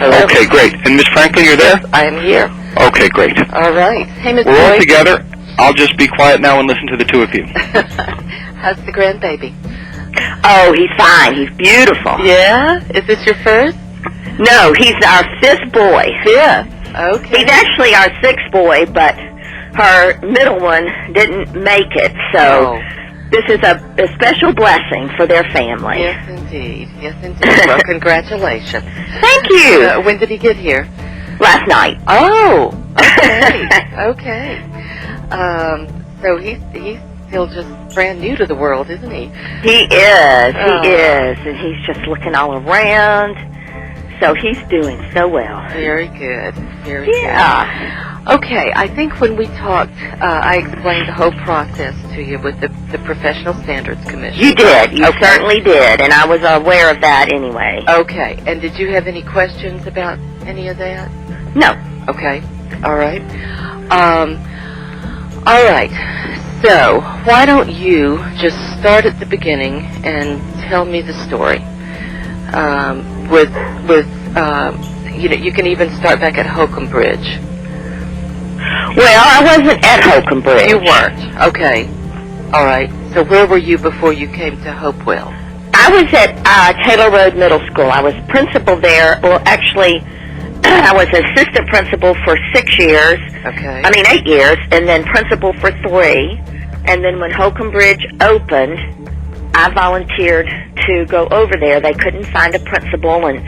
Hello. Okay, great. And Miss Franklin, you're there? I am here. Okay, great. All right. Hey, Miss We're all Boyd. together. I'll just be quiet now and listen to the two of you. How's the grandbaby? Oh, he's fine. He's beautiful. Yeah? Is this your first? No, he's our fifth boy. Yeah. Okay. He's actually our sixth boy, but her middle one didn't make it, so this is a special blessing for their family. Yes, indeed. Yes, indeed. Well, congratulations. Thank you. When did he get here? Last night. Oh, okay. Okay. So he's still just brand new to the world, isn't he? He is. He is. And he's just looking all around. So he's doing so well. Very good. Very good. Okay, I think when we talked, I explained the whole process to you with the Professional Standards Commission. You did. You certainly did. And I was aware of that anyway. Okay. And did you have any questions about any of that? No. Okay. All right. All right. So, why don't you just start at the beginning and tell me the story? You can even start back at Holcomb Bridge. Well, I wasn't at Holcomb Bridge. You weren't. Okay. All right. So where were you before you came to Hopewell? I was at Taylor Road Middle School. I was principal there. Well, actually, I was assistant principal for 6 years. Okay. 8 years, and then principal for 3. And then when Holcomb Bridge opened, I volunteered to go over there. They couldn't find a principal, and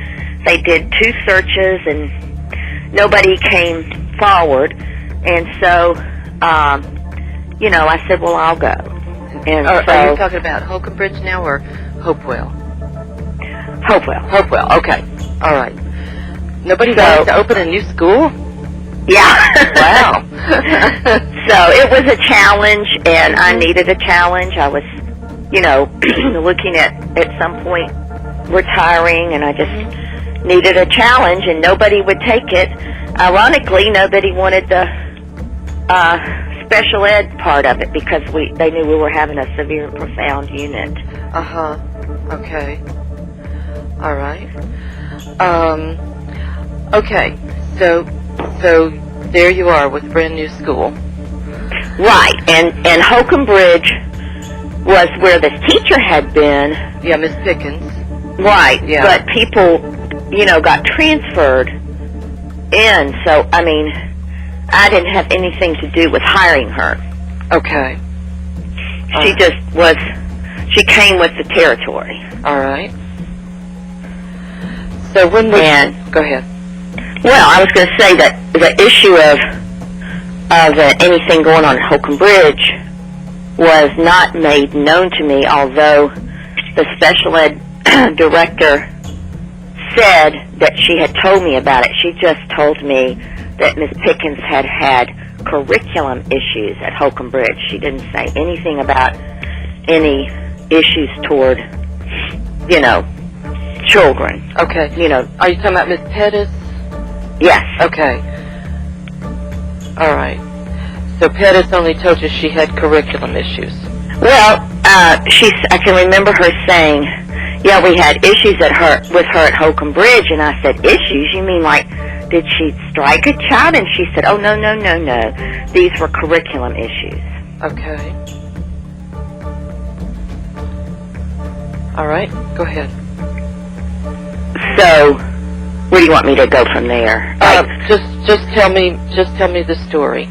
they did 2 searches, and nobody came forward. And so, I said, well, I'll go. And are you talking about Holcomb Bridge now or Hopewell? Hopewell. Hopewell, okay. All right. Nobody wanted to open a new school? Yeah. Wow. So it was a challenge, and I needed a challenge. I was, looking at some point retiring, and I just needed a challenge, and nobody would take it. Ironically, nobody wanted the special ed part of it because they knew we were having a severe and profound unit. Uh-huh. Okay. All right. Okay. So there you are with brand new school. Right. And Holcomb Bridge was where this teacher had been. Yeah, Miss Pickens. Right. Yeah. But people, got transferred in. So, I I didn't have anything to do with hiring her. Okay. She came with the territory. All right. So when we... Go ahead. Well, I was going to say that the issue of anything going on at Holcomb Bridge was not made known to me, although the special ed director said that she had told me about it. She just told me that Miss Pickens had curriculum issues at Holcomb Bridge. She didn't say anything about any issues toward, children. Okay. Are you talking about Miss Pettis? Yes. Okay. All right. So Pettis only told you she had curriculum issues. Well, I can remember her saying, yeah, we had issues with her at Holcomb Bridge, and I said, issues? You mean like, did she strike a child? And she said, oh, no. These were curriculum issues. Okay. All right. Go ahead. So, where do you want me to go from there? Just tell me the story.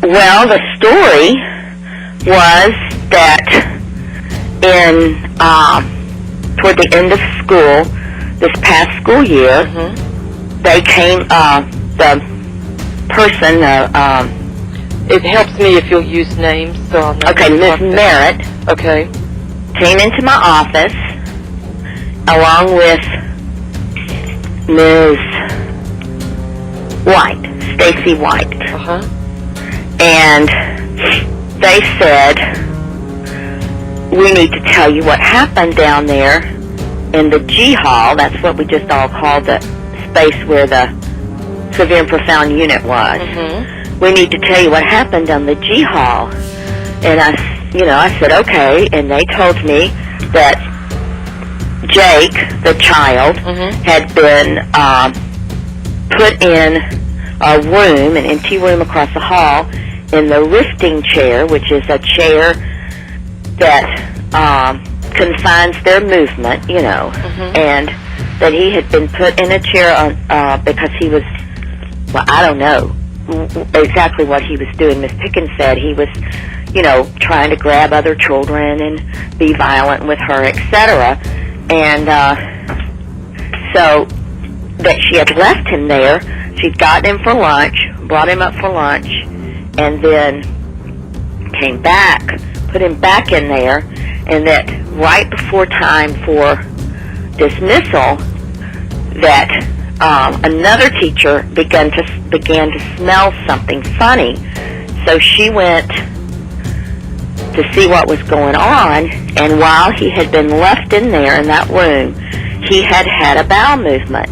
Well, the story was that toward the end of school, this past school year, they came, the person, it helps me if you'll use names, so I'll know. Okay, Miss Merritt. Okay. Came into my office along with Ms. White, Stacy White. Uh-huh. And they said, we need to tell you what happened down there in the G Hall. That's what we just all called the space where the severe and profound unit was. We need to tell you what happened on the G Hall. And I said, okay. And they told me that Jake, the child, had been put in a room, an empty room across the hall, in the lifting chair, which is a chair that confines their movement, you know, and that he had been put in a chair because he was, well, I don't know exactly what he was doing. Miss Pickens said he was, you know, trying to grab other children and be violent with her, etc. And so that she had left him there. She'd gotten him for lunch, brought him up for lunch, and then came back, put him back in there, and that right before time for dismissal, that another teacher began to smell something funny. So she went to see what was going on, and while he had been left in there in that room, he had had a bowel movement.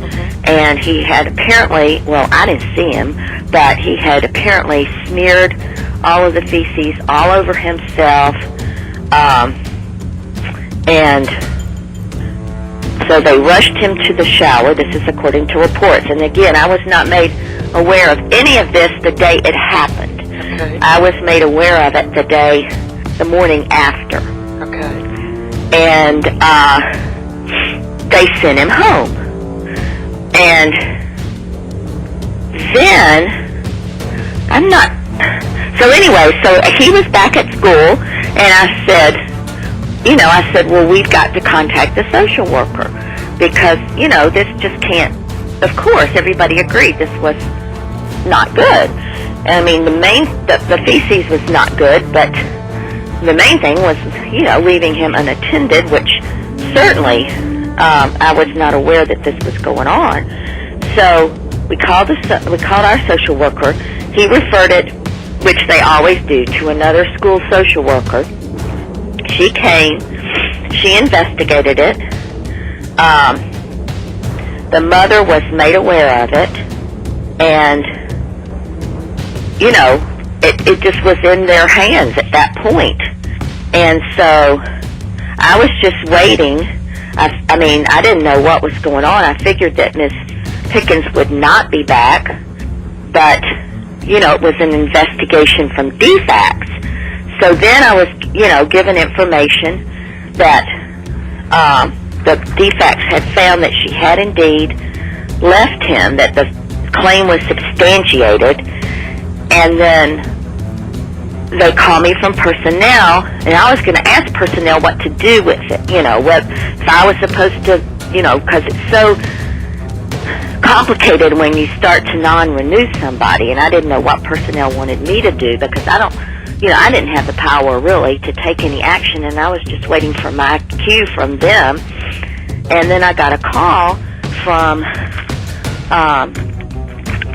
And he had apparently, well, I didn't see him, but he had apparently smeared all of the feces all over himself, and so they rushed him to the shower. This is according to reports. And again, I was not made aware of any of this the day it happened. Okay. I was made aware of it the morning after. Okay. And they sent him home. And then, so anyway, so he was back at school, and I said, well, we've got to contact the social worker, because, you know, this just can't, of course, everybody agreed this was not good. I mean, the feces was not good, but the main thing was, you know, leaving him unattended, which certainly, I was not aware that this was going on. So we called our social worker. He referred it, which they always do, to another school social worker. She came. She investigated it. The mother was made aware of it, and you know, it just was in their hands at that point. And so I was just waiting. I mean, I didn't know what was going on. I figured that Miss Pickens would not be back, but, you know, it was an investigation from DFACS. So then I was, you know, given information that the DFACS had found that she had indeed left him, that the claim was substantiated, and then they called me from personnel, and I was going to ask personnel what to do with it, you know, what if I was supposed to, you know, because it's so complicated when you start to non-renew somebody, and I didn't know what personnel wanted me to do, because I didn't have the power really to take any action, and I was just waiting for my cue from them. And then I got a call from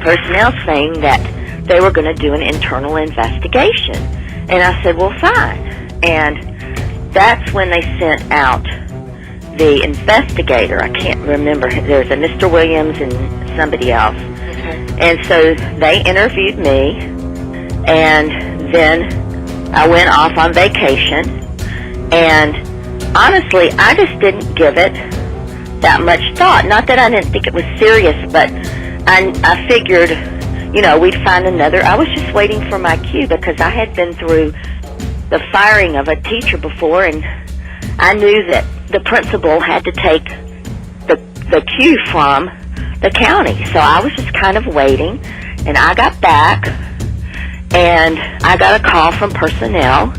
personnel saying that they were going to do an internal investigation. And I said, well, fine. And that's when they sent out the investigator. I can't remember. There's a Mr. Williams and somebody else. Okay. And so they interviewed me, and then I went off on vacation. And honestly, I just didn't give it that much thought. Not that I didn't think it was serious, but I figured, you know, we'd find another. I was just waiting for my cue, because I had been through the firing of a teacher before, and I knew that the principal had to take the cue from the county. So I was just kind of waiting, and I got back, and I got a call from personnel,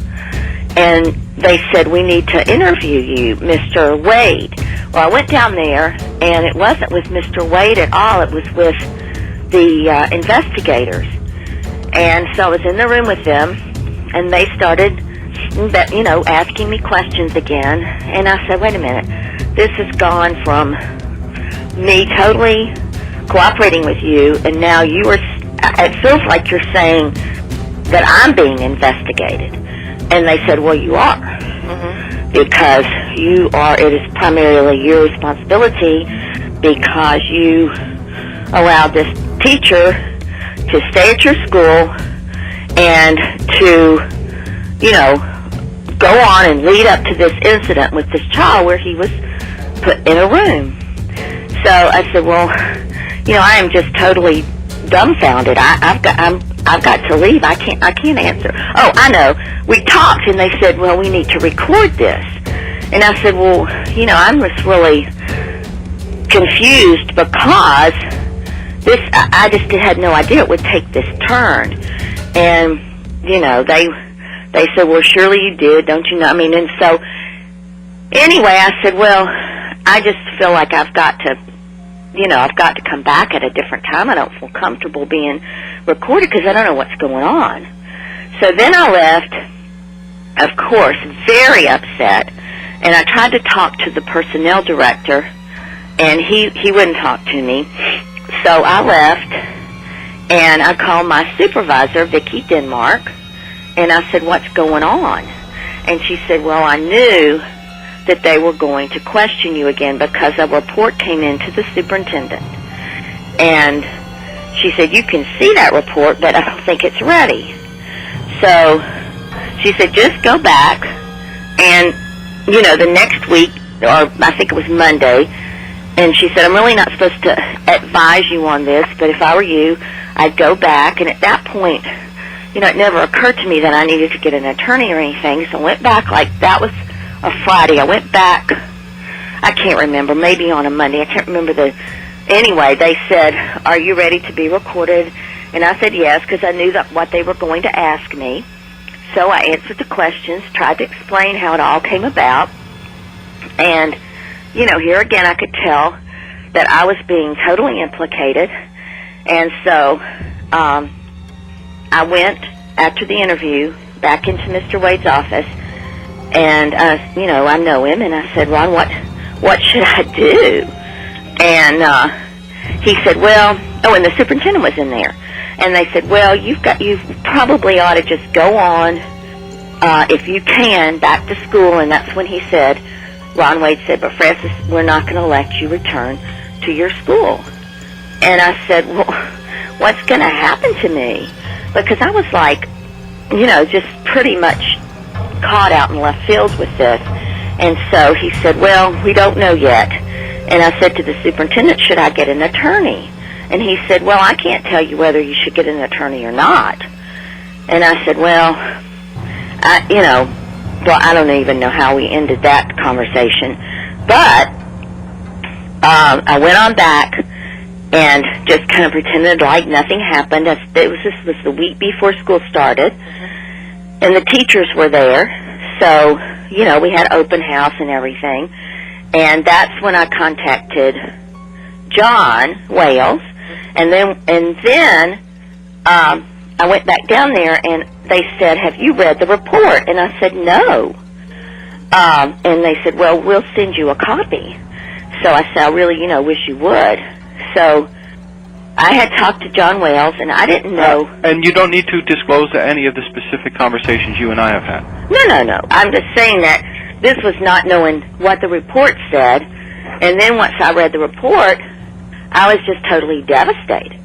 and they said, we need to interview you, Mr. Wade. Well, I went down there, and it wasn't with Mr. Wade at all. It was with the investigators. And so I was in the room with them, and they started, you know, asking me questions again. And I said, wait a minute, this has gone from me totally cooperating with you, and now it feels like you're saying that I'm being investigated. And they said, well, you are. Because it is primarily your responsibility, because you allowed this teacher to stay at your school and to, you know, go on and lead up to this incident with this child where he was put in a room. So I said, well, I am just totally dumbfounded. I've got to leave. I can't answer. Oh, I know. We talked, and they said, well, we need to record this. And I said, well, I'm just really confused because I just had no idea it would take this turn. And, they said, well, surely you did, don't you know? I mean, and so, anyway, I said, well, I just feel like I've got to come back at a different time. I don't feel comfortable being recorded because I don't know what's going on. So then I left, of course, very upset, and I tried to talk to the personnel director, and he wouldn't talk to me. So I left, and I called my supervisor, Vicki Denmark, and I said, what's going on? And she said, well, I knew that they were going to question you again because a report came in to the superintendent. And she said, you can see that report, but I don't think it's ready. So she said, just go back, and, the next week, or I think it was Monday, and she said, I'm really not supposed to advise you on this, but if I were you, I'd go back. And at that point, it never occurred to me that I needed to get an attorney or anything, so I went back that was a Friday. I went back, I can't remember, maybe on a Monday. I can't remember anyway, they said, are you ready to be recorded? And I said yes, because I knew that what they were going to ask me. So I answered the questions, tried to explain how it all came about. And, here again I could tell that I was being totally implicated. And so I went, after the interview, back into Mr. Wade's office, and, I know him, and I said, Ron, what should I do? And he said, well, and the superintendent was in there, and they said, well, you probably ought to just go on, if you can, back to school. And that's when he said, Ron Wade said, but Frances, we're not going to let you return to your school. And I said, well, what's going to happen to me? Because I was like, just pretty much caught out in left field with this. And so he said, well, we don't know yet. And I said to the superintendent, should I get an attorney? And he said, well, I can't tell you whether you should get an attorney or not. And I said, well, I don't even know how we ended that conversation. But I went on back and just kind of pretended like nothing happened. This was the week before school started, and the teachers were there. So, we had open house and everything. And that's when I contacted John Wales, and then I went back down there, and they said, have you read the report? And I said, no. And they said, well, we'll send you a copy. So I said, I really, wish you would. So I had talked to John Wales, and I didn't know. And you don't need to disclose any of the specific conversations you and I have had. No. I'm just saying that this was not knowing what the report said. And then once I read the report, I was just totally devastated.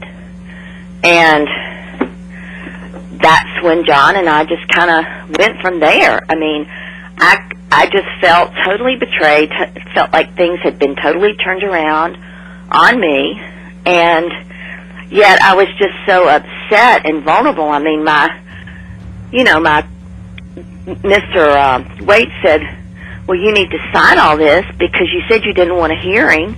And that's when John and I just kind of went from there. I mean, I just felt totally betrayed, felt like things had been totally turned around on me, and yet I was just so upset and vulnerable. I mean, my Mr. Wade said, well, you need to sign all this because you said you didn't want a hearing.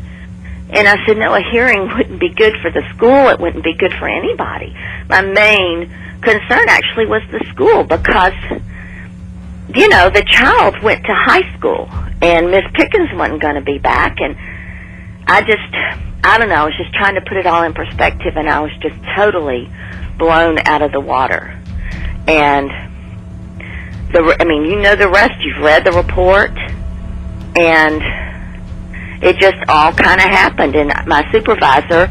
And I said, no, a hearing wouldn't be good for the school. It wouldn't be good for anybody. My main concern actually was the school because, the child went to high school and Miss Pickens wasn't going to be back. And I don't know, I was just trying to put it all in perspective, and I was just totally blown out of the water. And the rest. You've read the report, and it just all kind of happened. And my supervisor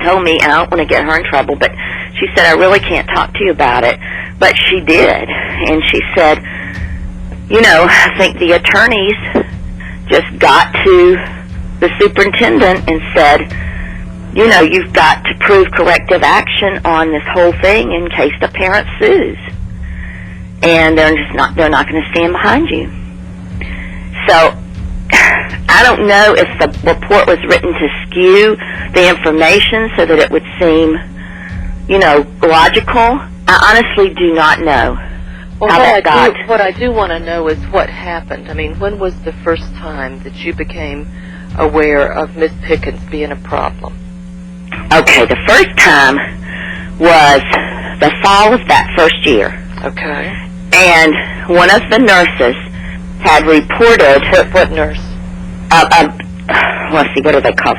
told me, and I don't want to get her in trouble, but she said, I really can't talk to you about it. But she did. And she said, I think the attorneys just got to the superintendent and said, you've got to prove corrective action on this whole thing in case the parent sues. And they're not going to stand behind you. So I don't know if the report was written to skew the information so that it would seem, logical. I honestly do not know how that got. What I do want to know is what happened. I mean, when was the first time that you became aware of Miss Pickens being a problem? Okay, the first time was the fall of that first year. Okay. And one of the nurses had reported... What nurse? Let's see, what are they called?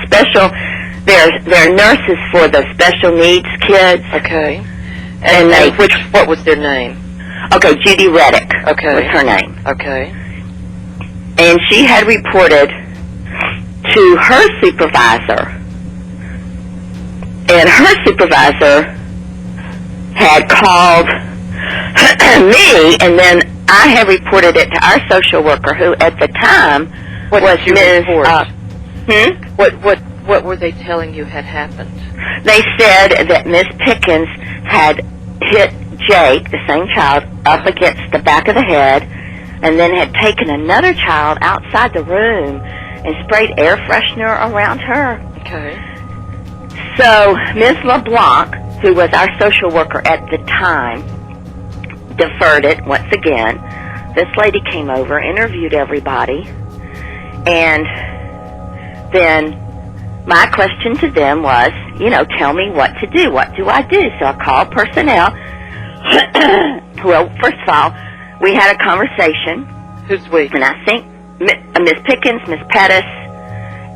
They're nurses for the special needs kids. Okay. And what was their name? Okay, Judy Reddick was her name. Okay. And she had reported to her supervisor. And her supervisor had called me, and then I had reported it to our social worker, who at the time was Ms. What were they telling you had happened? They said that Miss Pickens had hit Jake, the same child, up against the back of the head, and then had taken another child outside the room and sprayed air freshener around her. Okay. So Ms. LeBlanc, who was our social worker at the time, deferred it once again. This lady came over, interviewed everybody, and then my question to them was, tell me what to do. What do I do? So I called personnel. Well, first of all, we had a conversation. Who's we? And I think Miss Pickens, Miss Pettis,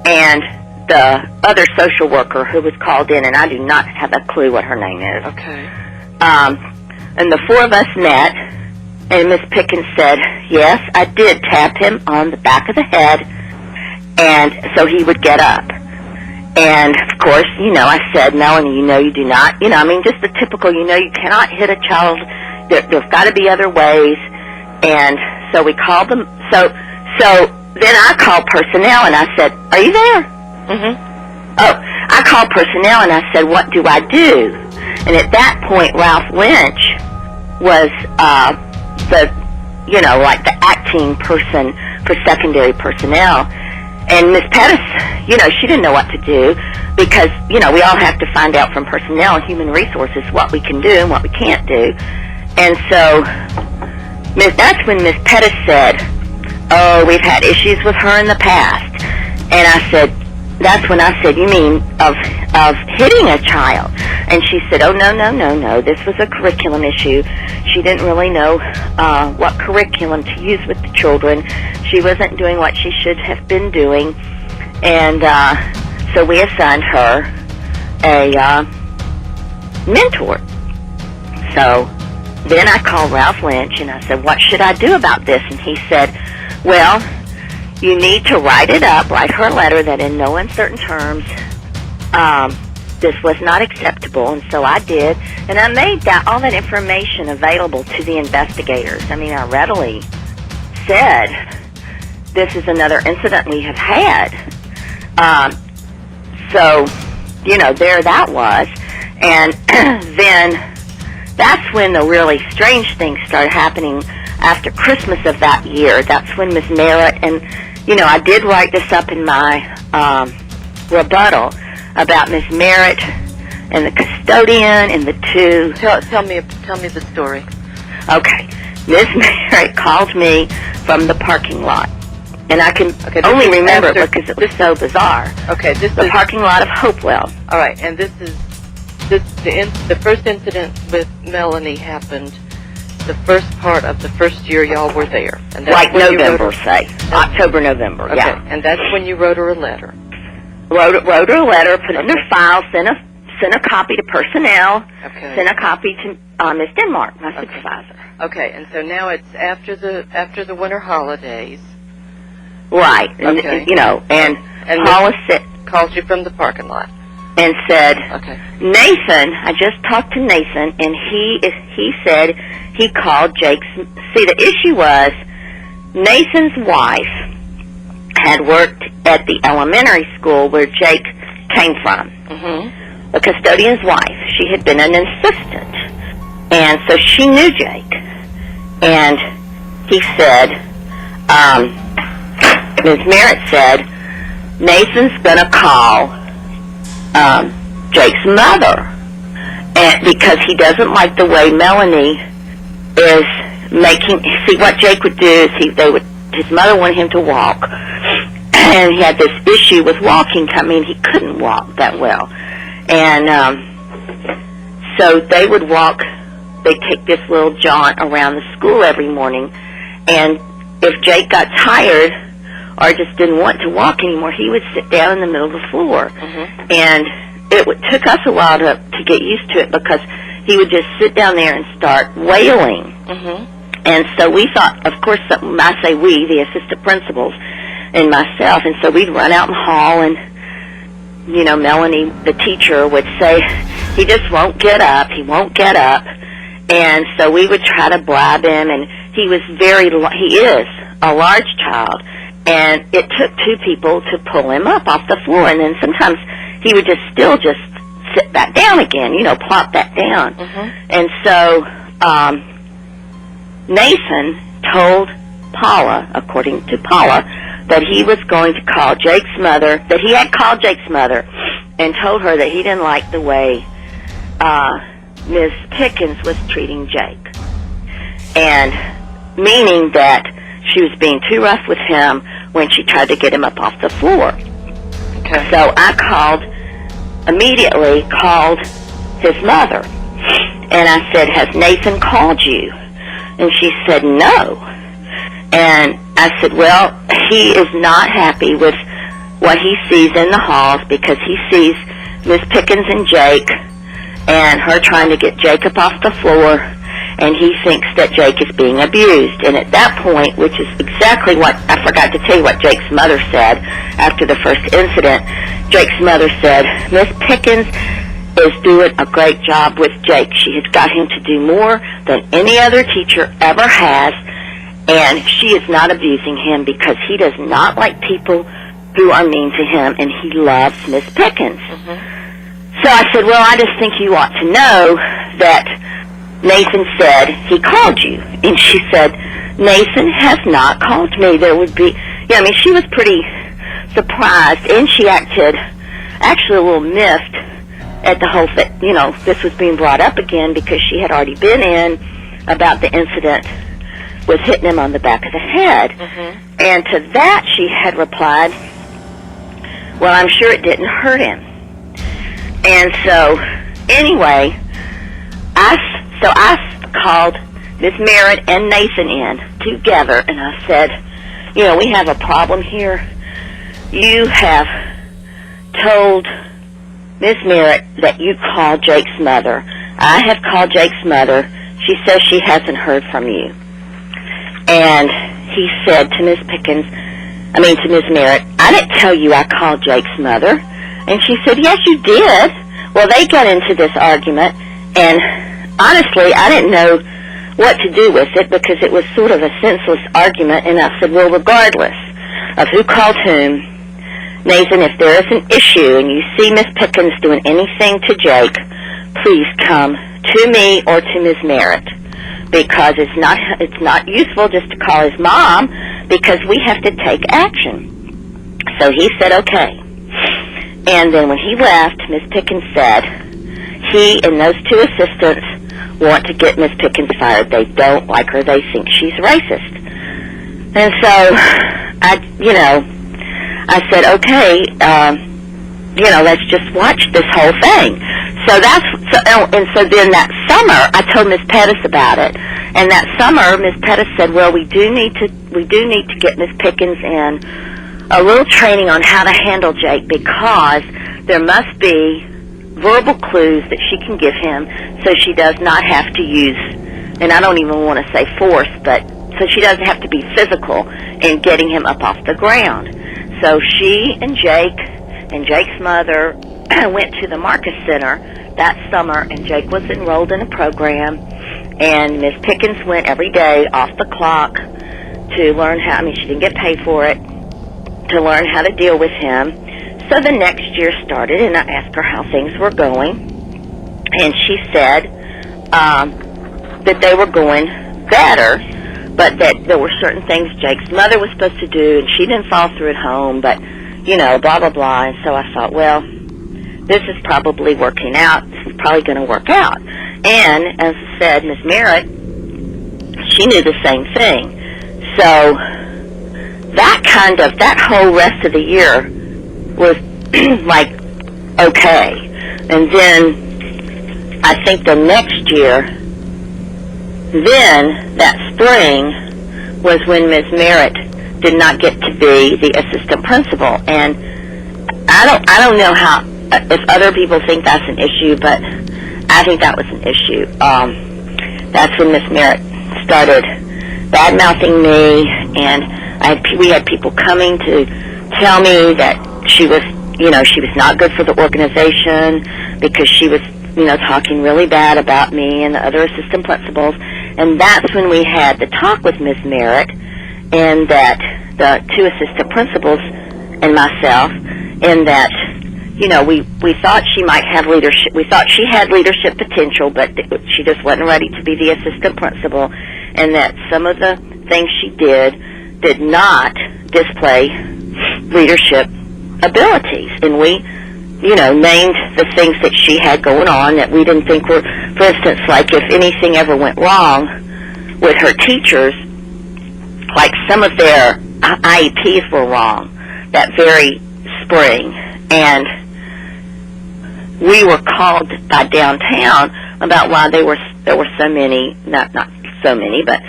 and the other social worker who was called in, and I do not have a clue what her name is. Okay. And the four of us met, and Miss Pickens said, yes, I did tap him on the back of the head, and so he would get up. And, of course, I said, Melanie, you do not. Just the typical, you cannot hit a child. There's got to be other ways. And so we called them. So then I called personnel, and I said, are you there? Mm-hmm. Oh, I called personnel, and I said, what do I do? And at that point, Ralph Lynch was the acting person for secondary personnel. And Miss Pettis, she didn't know what to do because, we all have to find out from personnel and human resources what we can do and what we can't do. And so that's when Miss Pettis said, oh, we've had issues with her in the past. And that's when I said, you mean of hitting a child? And she said, oh, no, this was a curriculum issue. She didn't really know what curriculum to use with the children. She wasn't doing what she should have been doing. And so we assigned her a mentor. So then I called Ralph Lynch, and I said, what should I do about this? And he said, well, you need to write her a letter that in no uncertain terms this was not acceptable. And so I did, and I made all that information available to the investigators. I readily said, this is another incident we have had. So, there that was. And then that's when the really strange things started happening after Christmas of that year. That's when Ms. Merritt, and, I did write this up in my rebuttal about Ms. Merritt and the custodian and the two. Tell me the story. Okay. Ms. Merritt called me from the parking lot. And I can only remember it because it was so bizarre. Okay, the parking lot of Hopewell. All right, and the first incident with Melanie happened the first part of the first year y'all were there. And that's like November, say. October, November, okay. Yeah. And that's when you wrote her a letter. Wrote her a letter, put it in her file, sent a copy to personnel, sent a copy to Ms. Denmark, my supervisor. Okay, and so now it's after the winter holidays. Right. Okay. And Hollis called you from the parking lot and said, okay, Nathan, I just talked to Nathan, and he said he called Jake's. See, the issue was Nathan's wife had worked at the elementary school where Jake came from. Mm-hmm. The custodian's wife. She had been an assistant, and so she knew Jake. And he said, Ms. Merritt said, Nathan's going to call Jake's mother, and because he doesn't like the way Melanie is making. See, what Jake would do is his mother wanted him to walk, and he had this issue with walking. I mean, he couldn't walk that well, and so they would walk. They'd take this little jaunt around the school every morning, and if Jake got tired or just didn't want to walk anymore, he would sit down in the middle of the floor. Mm-hmm. And it took us a while to get used to it, because he would just sit down there and start wailing. Mm-hmm. And so we thought, of course, I say we, the assistant principals and myself, and so we'd run out in the hall, and, you know, Melanie, the teacher, would say, he just won't get up, he won't get up. And so we would try to bribe him, and he is a large child, and it took two people to pull him up off the floor, and then sometimes he would just sit back down again, you know, plop back down. Mm-hmm. And so Nathan told Paula, according to Paula, that he was going to call Jake's mother, that he had called Jake's mother and told her that he didn't like the way Ms. Pickens was treating Jake, and meaning that she was being too rough with him when she tried to get him up off the floor. Okay. So I immediately called his mother, and I said, has Nathan called you? And she said, no. And I said, well, he is not happy with what he sees in the halls, because he sees Miss Pickens and Jake and her trying to get Jacob off the floor, and he thinks that Jake is being abused. And at that point, which is exactly what, I forgot to tell you what Jake's mother said after the first incident. Jake's mother said, Miss Pickens is doing a great job with Jake. She has got him to do more than any other teacher ever has, and she is not abusing him because he does not like people who are mean to him, and he loves Miss Pickens. Mm-hmm. So I said, well, I just think you ought to know that Nathan said he called you. And she said, Nathan has not called me. There would be, yeah, I mean, she was pretty surprised, and she acted actually a little miffed at the whole thing. You know, this was being brought up again, because she had already been in about the incident with hitting him on the back of the head. Mm-hmm. And to that she had replied, well, I'm sure it didn't hurt him. And so, anyway, I called Miss Merritt and Nathan in together, and I said, you know, we have a problem here. You have told Miss Merritt that you called Jake's mother. I have called Jake's mother. She says she hasn't heard from you. And he said to Miss Merritt, I didn't tell you I called Jake's mother. And she said, yes, you did. Well, they got into this argument, and honestly, I didn't know what to do with it, because it was sort of a senseless argument, and I said, well, regardless of who called whom, Nathan, if there is an issue and you see Miss Pickens doing anything to Jake, please come to me or to Miss Merritt, because it's not useful just to call his mom, because we have to take action. So he said, okay. And then when he left, Miss Pickens said, he and those two assistants want to get Miss Pickens fired. They don't like her. They think she's racist. And so, I said, okay, let's just watch this whole thing. So then that summer, I told Miss Pettis about it. And that summer, Miss Pettis said, well, we do need to get Miss Pickens in a little training on how to handle Jake, because there must be verbal clues that she can give him, so she does not have to use, and I don't even want to say force, but so she doesn't have to be physical in getting him up off the ground. So she and Jake's mother went to the Marcus Center that summer, and Jake was enrolled in a program, and Miss Pickens went every day off the clock to learn how, she didn't get paid for it, to learn how to deal with him. So the next year started, and I asked her how things were going, and she said that they were going better, but that there were certain things Jake's mother was supposed to do, and she didn't follow through at home, but, you know, blah, blah, blah. And so I thought, well, this is probably working out. This is probably going to work out. And, as I said, Miss Merritt, she knew the same thing. So that whole rest of the year was like, okay. And then I think the next year, then that spring was when Ms. Merritt did not get to be the assistant principal. And I don't know how, if other people think that's an issue, but I think that was an issue. That's when Ms. Merritt started bad-mouthing me, and we had people coming to tell me that she was not good for the organization because she was, talking really bad about me and the other assistant principals. And that's when we had the talk with Ms. Merritt, and that the two assistant principals and myself, and that, we thought she might have leadership. We thought she had leadership potential, but she just wasn't ready to be the assistant principal, and that some of the things she did not display leadership abilities. And we, named the things that she had going on that we didn't think were, for instance, like if anything ever went wrong with her teachers, like some of their IEPs were wrong that very spring, and we were called by downtown about why there were so many, not so many, but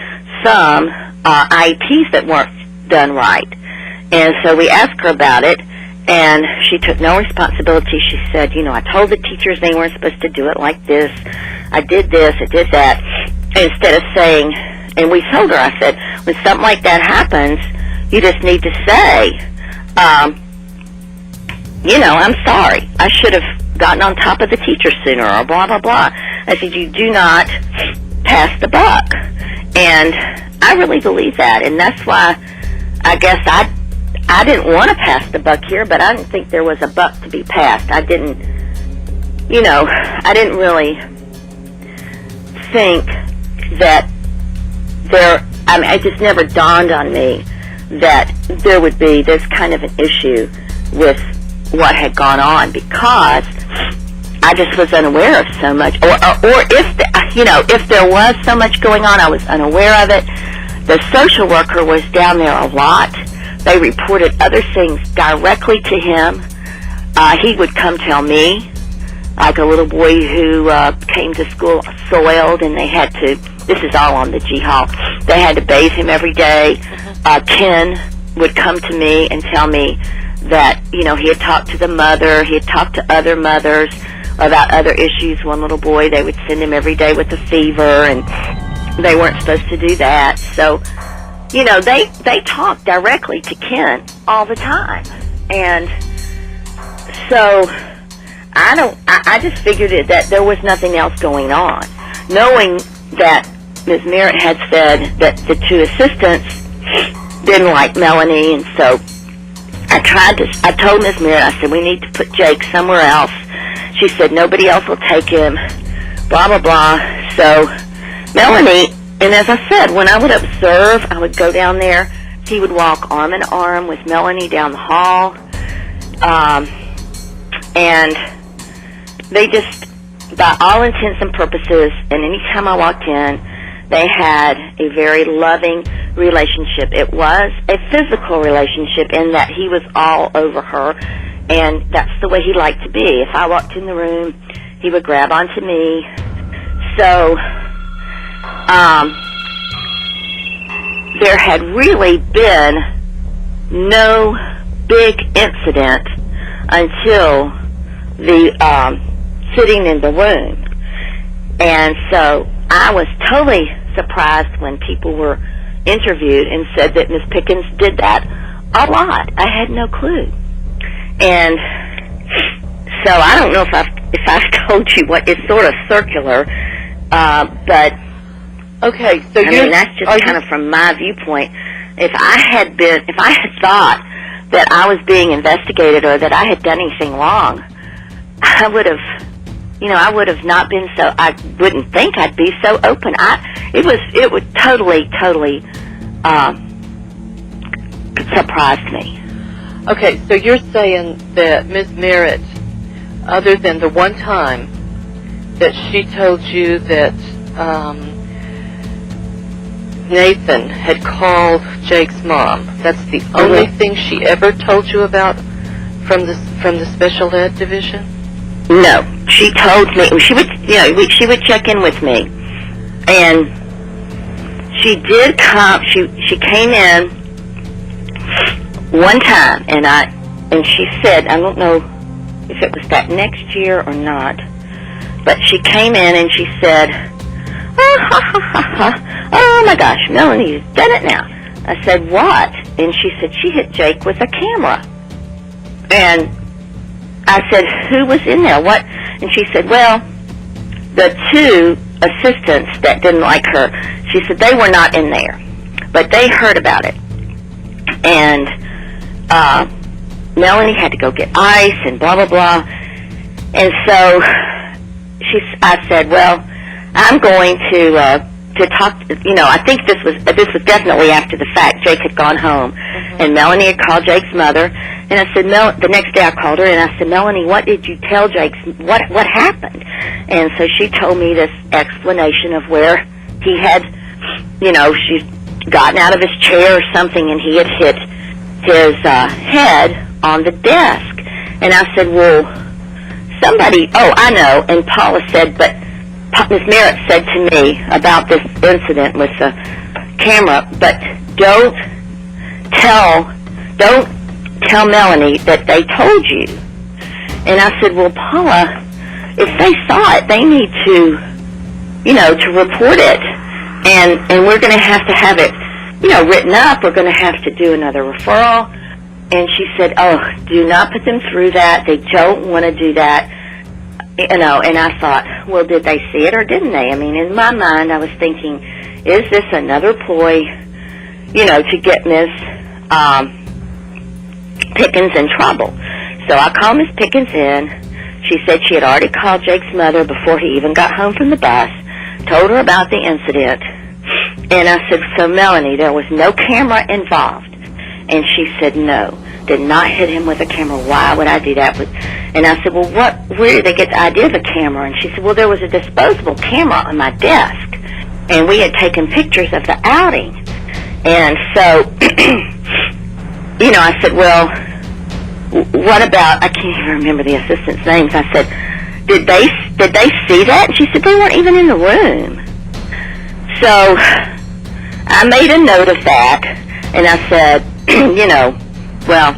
some IEPs that weren't done right. And so we asked her about it, and she took no responsibility. She said, I told the teachers they weren't supposed to do it like this. I did this, I did that. Instead of saying, and we told her, I said, when something like that happens, you just need to say, I'm sorry. I should have gotten on top of the teacher sooner, or blah, blah, blah. I said, you do not pass the buck. And I really believe that, and that's why I guess I didn't want to pass the buck here, but I didn't think there was a buck to be passed. I didn't really think that it just never dawned on me that there would be this kind of an issue with what had gone on, because I just was unaware of so much, or if there was so much going on, I was unaware of it. The social worker was down there a lot. They reported other things directly to him. He would come tell me, like a little boy who came to school soiled, and they had to, this is all on the G Hall, they had to bathe him every day. Ken would come to me and tell me that, he had talked to the mother, he had talked to other mothers about other issues. One little boy, they would send him every day with a fever, and they weren't supposed to do that. So, they talked directly to Ken all the time. And so I just figured that there was nothing else going on. Knowing that Ms. Merritt had said that the two assistants didn't like Melanie, and so I told Ms. Merritt, I said, we need to put Jake somewhere else. She said, nobody else will take him, blah, blah, blah. So Melanie, and as I said, when I would observe, I would go down there. He would walk arm in arm with Melanie down the hall. And they just, by all intents and purposes, and any time I walked in, they had a very loving relationship. It was a physical relationship in that he was all over her, and that's the way he liked to be. If I walked in the room, he would grab onto me. So there had really been no big incident until the sitting in the room. And so I was totally surprised when people were interviewed and said that Miss Pickens did that a lot. I had no clue. And so I don't know if I've told you what is sort of circular, but okay. So that's just kind of from my viewpoint. If I had thought that I was being investigated or that I had done anything wrong, I would have I would have not been so. I wouldn't think I'd be so open. It would totally surprised me. Okay, so you're saying that Ms. Merritt, other than the one time that she told you that Nathan had called Jake's mom, that's the only thing she ever told you about from the special ed division? No, she told me she would check in with me, and she did come. She came in one time, and she said, I don't know if it was that next year or not, but she came in and she said, oh my gosh, Melanie's done it now. I said, what? And she said she hit Jake with a camera. And I said, who was in there? What? And she said, well, the two assistants that didn't like her, she said they were not in there, but they heard about it. And Melanie had to go get ice and blah, blah, blah. And so I said, well, I'm going to talk, I think this was definitely after the fact. Jake had gone home, and Melanie had called Jake's mother, and I said, the next day I called her, and I said, Melanie, what did you tell Jake? What happened? And so she told me this explanation of where he had, she's gotten out of his chair or something, and he had hit his head on the desk. And I said, well, I know. And Paula said, but Ms. Merritt said to me about this incident with the camera, but don't tell Melanie that they told you. And I said, well, Paula, if they saw it, they need to, to report it. And we're going to have it, written up. We're going to have to do another referral. And she said, oh, do not put them through that. They don't want to do that. And I thought, well, did they see it or didn't they? I mean, in my mind, I was thinking, is this another ploy, to get Miss Pickens in trouble? So I called Miss Pickens in. She said she had already called Jake's mother before he even got home from the bus, told her about the incident. And I said, so Melanie, there was no camera involved? And she said, no, did not hit him with a camera. Why would I do that? And I said, well, where did they get the idea of a camera? And she said, well, there was a disposable camera on my desk, and we had taken pictures of the outing. And so, I said, well, what about, I can't even remember the assistants' names. I said, did they see that? And she said, they weren't even in the room. So I made a note of that, and I said, well,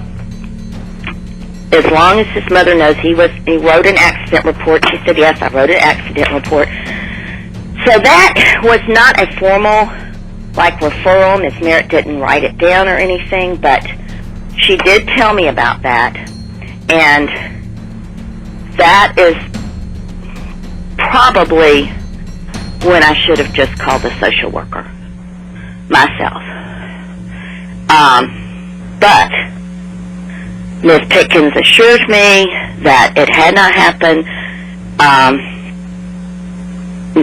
as long as his mother knows he wrote an accident report. She said, yes, I wrote an accident report. So that was not a formal, referral. Ms. Merritt didn't write it down or anything, but she did tell me about that. And that is probably when I should have just called the social worker myself. But Ms. Pickens assured me that it had not happened.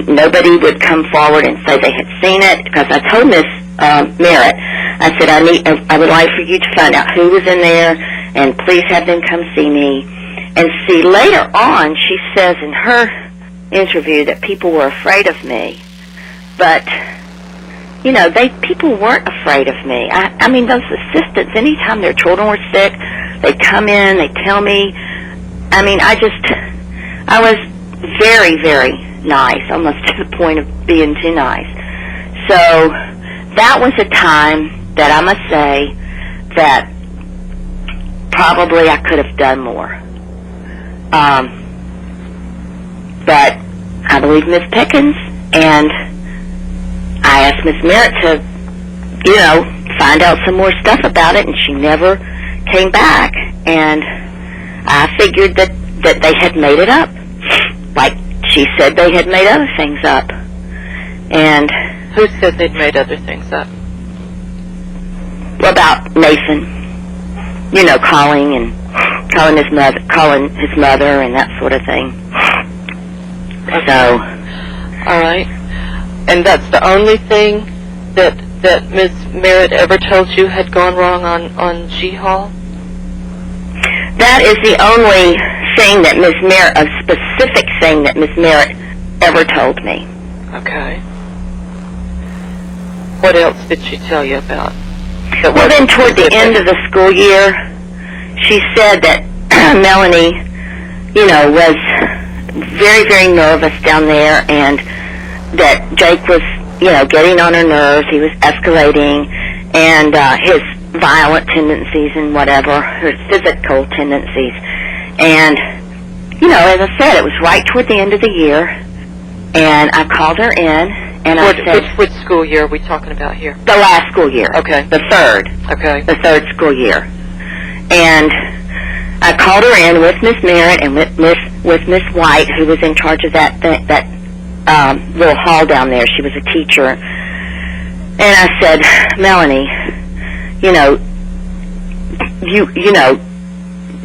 Nobody would come forward and say they had seen it, because I told Ms. Merritt, I said, I would like for you to find out who was in there, and please have them come see me. And see, later on, she says in her interview that people were afraid of me. But, people weren't afraid of me. I mean, those assistants, anytime their children were sick, they'd come in, they'd tell me. I mean, I was very, very nice, almost to the point of being too nice. So that was a time that I must say that probably I could have done more. But I believe Miss Pickens, and I asked Miss Merritt to, find out some more stuff about it, and she never came back. And I figured that they had made it up. Like she said they had made other things up. And who said they'd made other things up? About Nathan, calling his mother and that sort of thing. Okay. So, all right. And that's the only thing that Ms. Merritt ever told you had gone wrong on G Hall? that is the only thing that Ms. Merritt, a specific thing that Ms. Merritt ever told me. Okay. What else did she tell you about? Well, then toward the end of the school year, she said that Melanie, was very, very nervous down there, and that Jake was, getting on her nerves. He was escalating, and his violent tendencies and whatever, his physical tendencies. And, as I said, it was right toward the end of the year, and I called her in, and I said... Which school year are we talking about here? The last school year. Okay. The third. Okay. The third school year. And I called her in with Miss Merritt and with Miss White, who was in charge of that little hall down there. She was a teacher. And I said, Melanie,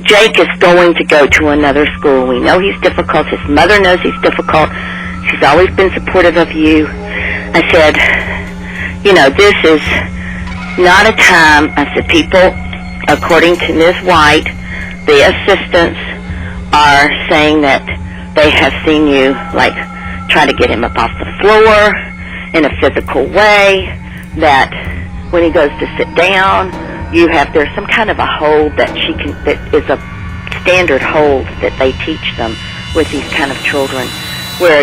Jake is going to go to another school. We know he's difficult. His mother knows he's difficult. She's always been supportive of you. I said, this is not a time. I said, people, according to Ms. White, the assistants are saying that they have seen you, try to get him up off the floor in a physical way, that when he goes to sit down, there's some kind of a hold that is a standard hold that they teach them with these kind of children, where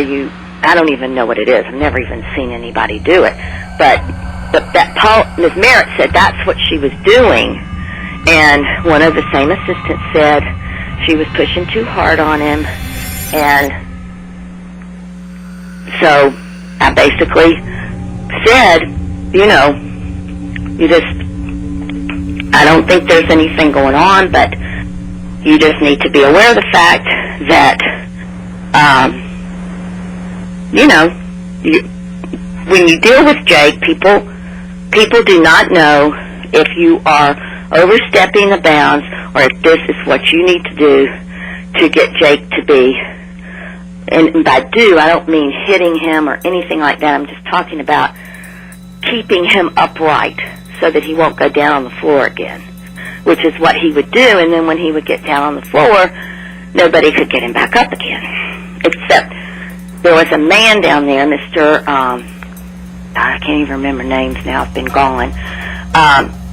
I don't even know what it is. I've never even seen anybody do it. But Ms. Merritt said that's what she was doing, and one of the same assistants said she was pushing too hard on him, and so I basically said, I don't think there's anything going on, but you just need to be aware of the fact that, when you deal with Jake, people do not know if you are overstepping the bounds or if this is what you need to do to get Jake to be, and by do, I don't mean hitting him or anything like that. I'm just talking about keeping him upright so that he won't go down on the floor again, which is what he would do, and then when he would get down on the floor, nobody could get him back up again, except there was a man down there, Mr. I can't even remember names now, it's been gone,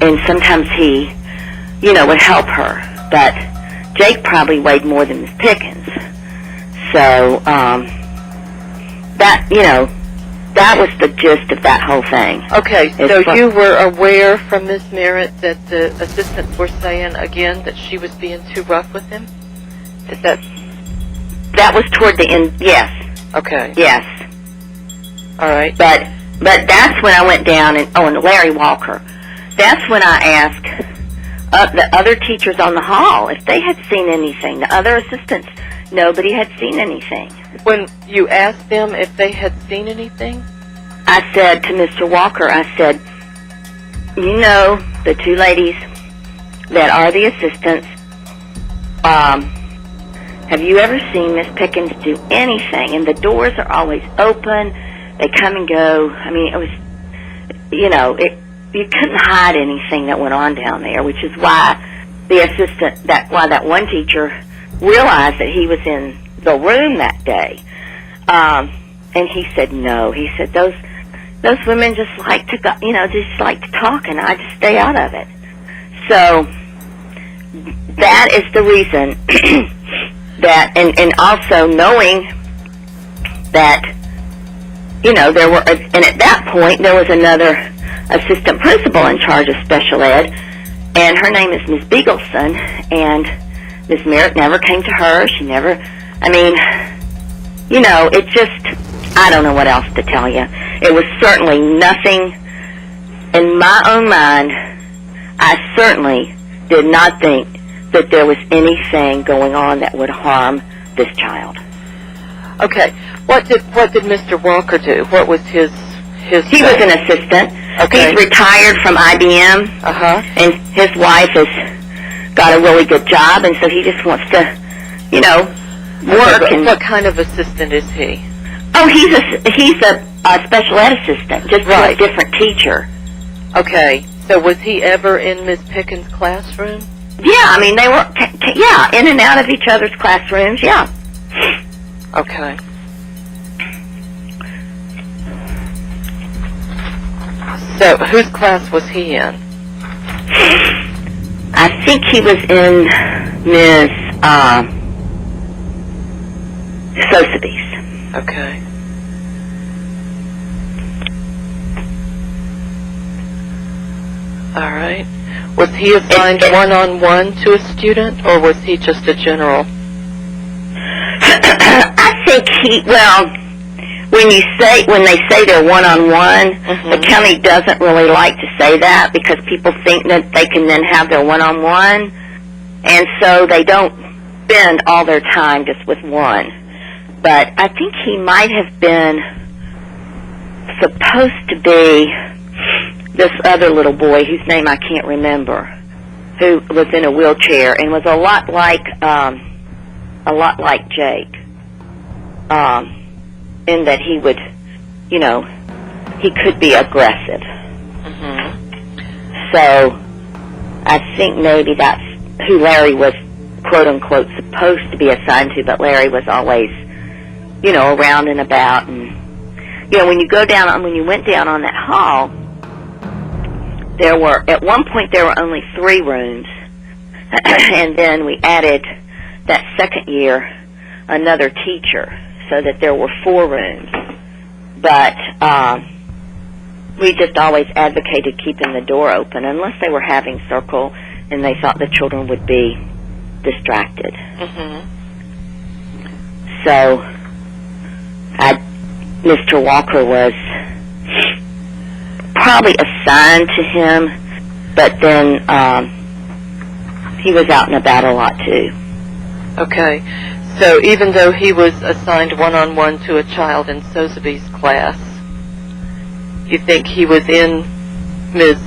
and sometimes he, would help her, but Jake probably weighed more than Miss Pickens, so, that was the gist of that whole thing. Okay, so you were aware from Ms. Merritt that the assistants were saying, again, that she was being too rough with him? Is that... That was toward the end, yes. Okay. Yes. All right. But that's when I went down, and Larry Walker, that's when I asked the other teachers on the hall if they had seen anything. The other assistants, nobody had seen anything. When you asked them if they had seen anything? I said to Mr. Walker, I said, the two ladies that are the assistants, have you ever seen Miss Pickens do anything? And the doors are always open. They come and go. I mean, it was, you couldn't hide anything that went on down there, which is why why that one teacher realized that he was in the room that day. And he said no. He said those women just like to go, just like to talk, and I just stay out of it. So that is the reason that, and also knowing that, there were, and at that point there was another assistant principal in charge of special ed, and her name is Miss Beagleson, and Miss Merritt never came to her. She never, it just, I don't know what else to tell you. It was certainly nothing, in my own mind, I certainly did not think that there was anything going on that would harm this child. Okay. What did Mr. Walker do? What was his He was an assistant. Okay. He's retired from IBM. Uh-huh. And his wife has got a really good job, and so he just wants to, work. Okay, And what kind of assistant is he? oh, he's a special ed assistant, just to a different teacher. Okay, so was he ever in Miss Pickens' classroom? Yeah, I mean, they were, in and out of each other's classrooms, yeah. Okay. So, whose class was he in? I think he was in Miss Sotheby's. Okay. All right. Was he assigned one-on-one to a student, or was he just a general? I think when they say they're one-on-one, the county doesn't really like to say that because people think that they can then have their one-on-one, and so they don't spend all their time just with one. But I think he might have been supposed to be this other little boy whose name I can't remember, who was in a wheelchair and was a lot like Jake, in that he would, he could be aggressive. So I think maybe that's who Larry was, quote unquote, supposed to be assigned to, but Larry was always, around and about. And when you went down on that hall, at one point there were only 3 rooms, and then we added that second year another teacher, so that there were 4 rooms. But we just always advocated keeping the door open unless they were having circle and they thought the children would be distracted. So Mr. Walker was probably assigned to him, but then he was out and about a lot too. Okay. So even though he was assigned one-on-one to a child in Sotheby's class, you think he was in Ms.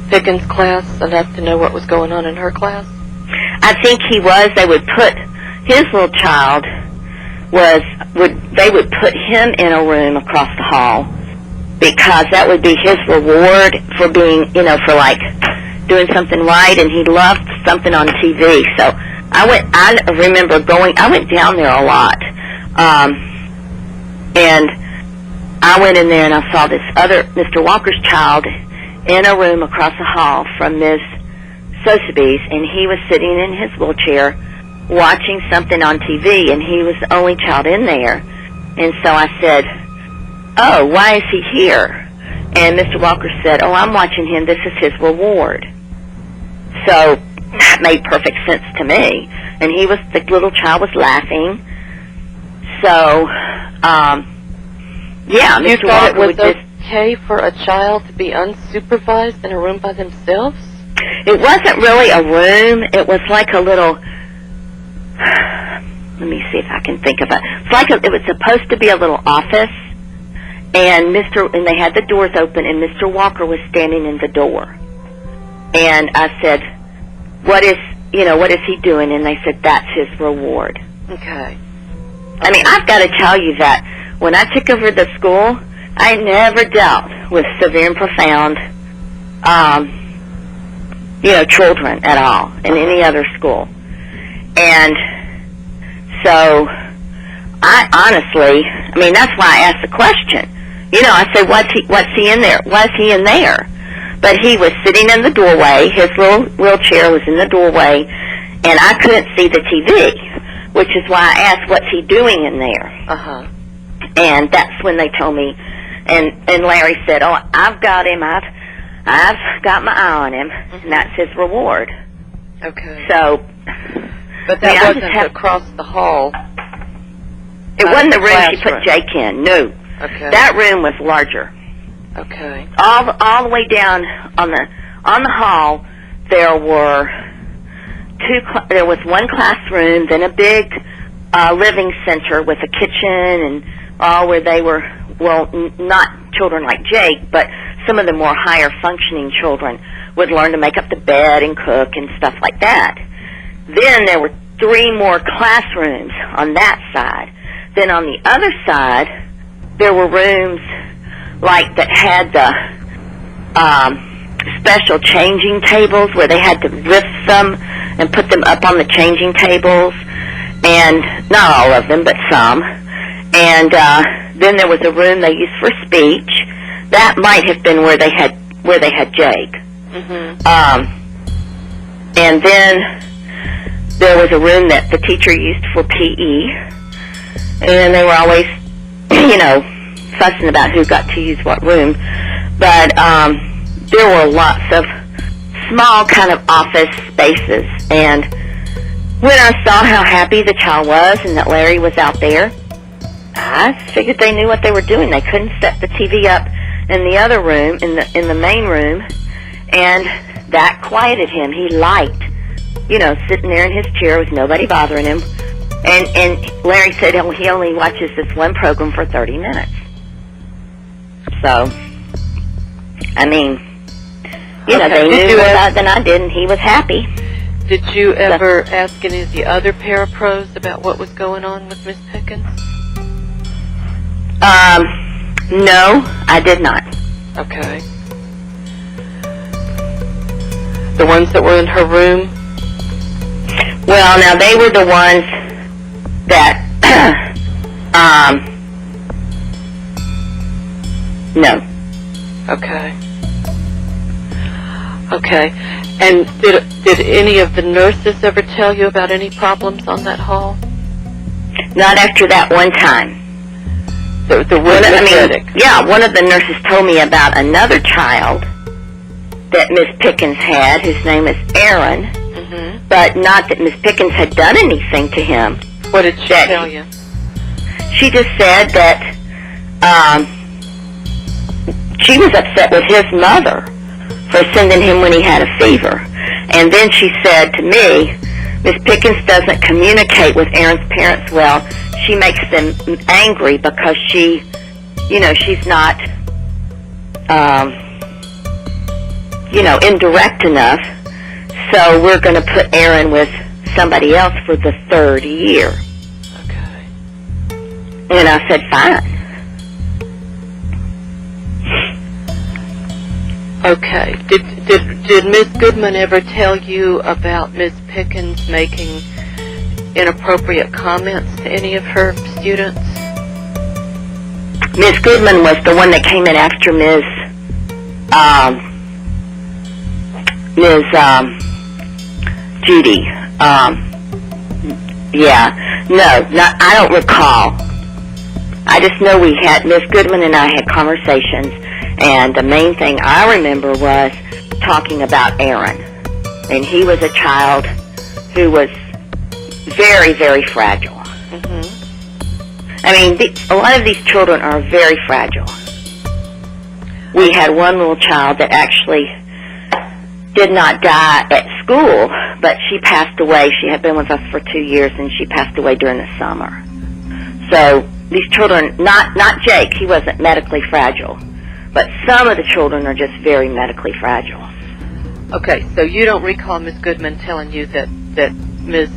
Pickens' class enough to know what was going on in her class? I think he was. They would put his little child they would put him in a room across the hall because that would be his reward for being, for like doing something right, and he loved something on TV. So I went down there a lot, and I went in there and I saw this other, Mr. Walker's child, in a room across the hall from Ms. Sotheby's, and he was sitting in his wheelchair watching something on TV, and he was the only child in there. And so I said, "Oh, why is he here?" And Mr. Walker said, "Oh, I'm watching him. This is his reward." So that made perfect sense to me. And the little child was laughing. So, yeah, You Mr. thought Walker it was okay for a child to be unsupervised in a room by themselves? It wasn't really a room. It was like a little, let me see if I can think of it. It was supposed to be a little office, and they had the doors open, and Mr. Walker was standing in the door. And I said, what is he doing? And they said, that's his reward. Okay. I mean, I've got to tell you that when I took over the school, I never dealt with severe and profound, children at all in any other school. And so I honestly, that's why I asked the question. I said, what's he in there? Why is he in there? But he was sitting in the doorway. His little wheelchair was in the doorway, and I couldn't see the TV, which is why I asked, what's he doing in there? And that's when they told me, and Larry said, oh, I've got him. I've got my eye on him, and that's his reward. Okay. So, but that wasn't across the hall. It wasn't the room she put Jake in. No. Okay. That room was larger. Okay. All the way down on the hall, there were there was one classroom, then a big living center with a kitchen and where they were, not children like Jake, but some of the more higher functioning children would learn to make up the bed and cook and stuff like that. Then there were 3 more classrooms on that side. Then on the other side, there were rooms like that had the special changing tables where they had to lift them and put them up on the changing tables, and not all of them, but some. And then there was a room they used for speech. That might have been where they had Jake. And then there was a room that the teacher used for PE, and they were always, fussing about who got to use what room. But there were lots of small kind of office spaces, and when I saw how happy the child was and that Larry was out there, I figured they knew what they were doing. They couldn't set the TV up in the other room, in the main room, and that quieted him. He liked, sitting there in his chair with nobody bothering him. And Larry said he only watches this one program for 30 minutes. So, I mean, they knew more about it than I did, and he was happy. Did you ever ask any of the other parapros about what was going on with Miss Pickens? No, I did not. Okay. The ones that were in her room? Well, now they were the ones that, no. Okay. Okay. And did any of the nurses ever tell you about any problems on that hall? Not after that one time. The one of the nurses told me about another child that Miss Pickens had, whose name is Aaron, but not that Miss Pickens had done anything to him. What did she tell you? She just said that she was upset with his mother for sending him when he had a fever. And then she said to me, Miss Pickens doesn't communicate with Aaron's parents well. She makes them angry because she's not, indirect enough. So we're going to put Aaron with somebody else for the 3rd year. Okay. And I said, fine. Okay. Did Miss Goodman ever tell you about Miss Pickens making inappropriate comments to any of her students? Miss Goodman was the one that came in after Miss Judy. I don't recall. I just know Miss Goodman and I had conversations, and the main thing I remember was talking about Aaron. And he was a child who was very, very fragile. I mean, a lot of these children are very fragile. We had one little child that actually did not die at school, but she passed away. She had been with us for 2 years, and she passed away during the summer. So these children, not Jake, he wasn't medically fragile, but some of the children are just very medically fragile. Okay, so you don't recall Miss Goodman telling you that Miss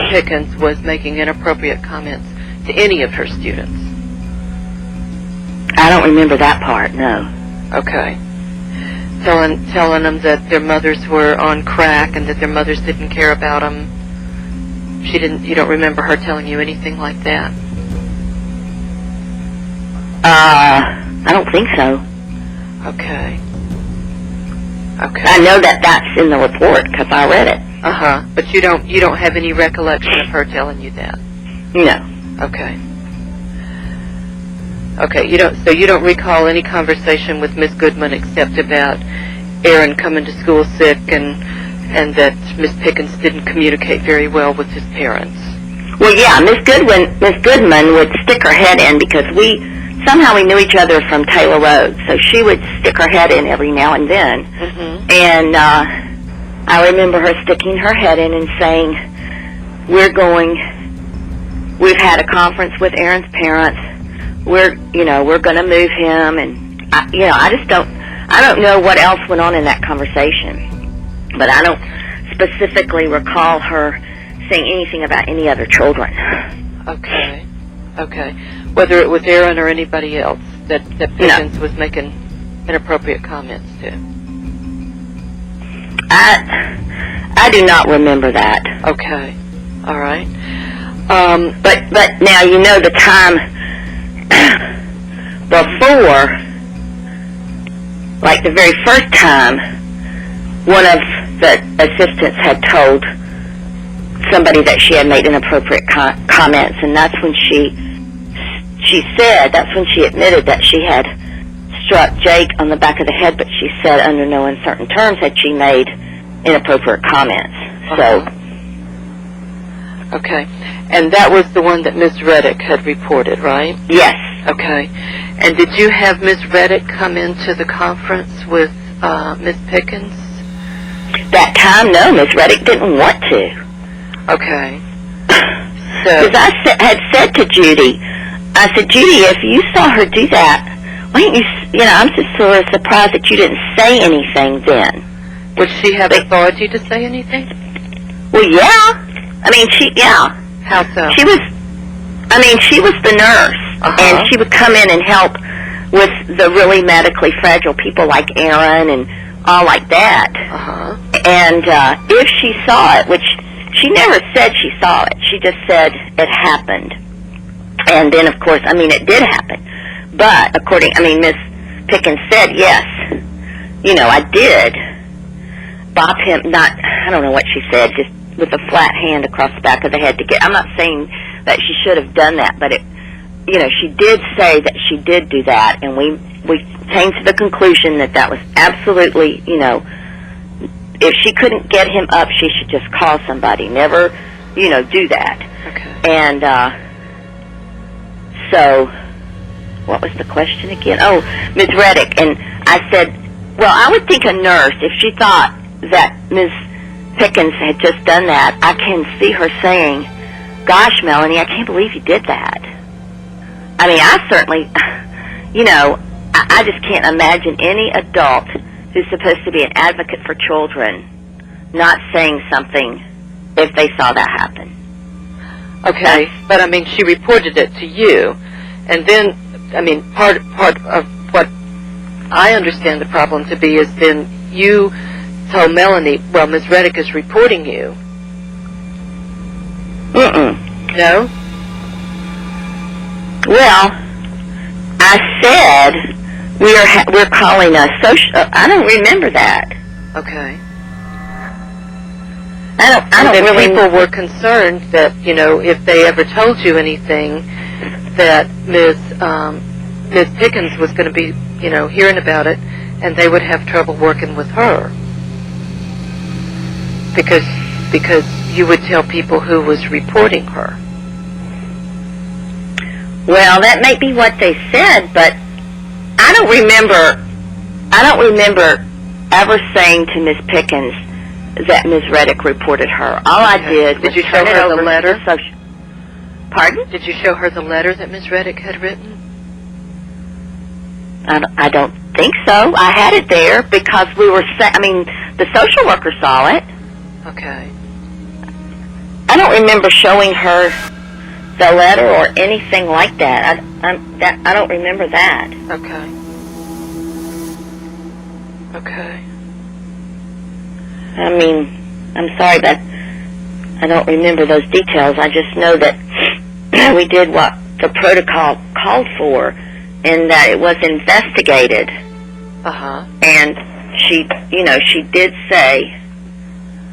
Pickens was making inappropriate comments to any of her students? I don't remember that part, no. Okay. Telling them that their mothers were on crack and that their mothers didn't care about them. You don't remember her telling you anything like that? I don't think so. Okay. Okay. I know that that's in the report because I read it. But you don't have any recollection of her telling you that? No. Okay. Okay, you don't recall any conversation with Miss Goodman except about Aaron coming to school sick and that Miss Pickens didn't communicate very well with his parents. Well, yeah, Miss Goodman would stick her head in because somehow we knew each other from Taylor Road, so she would stick her head in every now and then. And I remember her sticking her head in and saying, we've had a conference with Aaron's parents. We're going to move him, and I don't know what else went on in that conversation, but specifically recall her saying anything about any other children. Okay. Okay. Whether it was Aaron or anybody else that Pickens was making inappropriate comments to. I do not remember that. Okay. All right. But now you know the time before, like the very first time, one of the assistants had told somebody that she had made inappropriate comments, and that's when she admitted that she had struck Jake on the back of the head, but she said under no uncertain terms had she made inappropriate comments. So. Okay. And that was the one that Ms. Reddick had reported, right? Yes. Okay. And did you have Ms. Reddick come into the conference with Ms. Pickens? That time, no, Ms. Reddick didn't want to. Okay. So, because I had said to Judy, I said, Judy, if you saw her do that, why didn't you, I'm just sort of surprised that you didn't say anything then. Would she have authority to say anything? Well, yeah. I mean, yeah. How so? She was the nurse, and she would come in and help with the really medically fragile people like Aaron and all like that. And if she saw it, which she never said she saw it, she just said it happened. And then, of course, it did happen. But Miss Pickens said, yes, I did bop him, I don't know what she said, just with a flat hand across the back of the head to get, I'm not saying that she should have done that, but she did say that she did do that, and we came to the conclusion that was absolutely, if she couldn't get him up, she should just call somebody, never, do that. Okay. And, so, what was the question again? Oh, Ms. Reddick, and I said, well, I would think a nurse, if she thought that Ms. Pickens had just done that, I can see her saying, gosh, Melanie, I can't believe you did that. I certainly, I just can't imagine any adult who's supposed to be an advocate for children not saying something if they saw that happen. Okay, but she reported it to you, and then, part of what I understand the problem to be is then you told Melanie, well, Ms. Reddick is reporting you. No? Well, I said we're calling a social. I don't remember that. Okay. I don't really. People were concerned that if they ever told you anything, that Ms. Pickens was going to be hearing about it, and they would have trouble working with her because you would tell people who was reporting her. Well, that may be what they said, but I don't remember ever saying to Miss Pickens that Ms. Reddick reported her. All I did was you show her the letter? Pardon? Did you show her the letter that Ms. Reddick had written? I don't think so. I had it there because we were. The social worker saw it. Okay. I don't remember showing her the letter or anything like that. I don't remember that. Okay. Okay. I'm sorry, but I don't remember those details. I just know that we did what the protocol called for, and that it was investigated. And she did say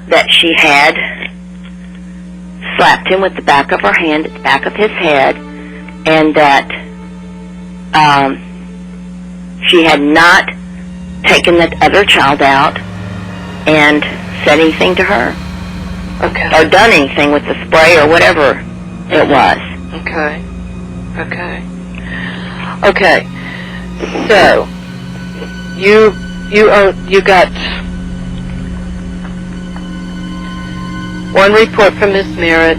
that she had slapped him with the back of her hand at the back of his head, and that she had not taken the other child out and said anything to her. Okay. Or done anything with the spray or whatever it was. Okay. Okay. Okay. So you got one report from Miss Merritt,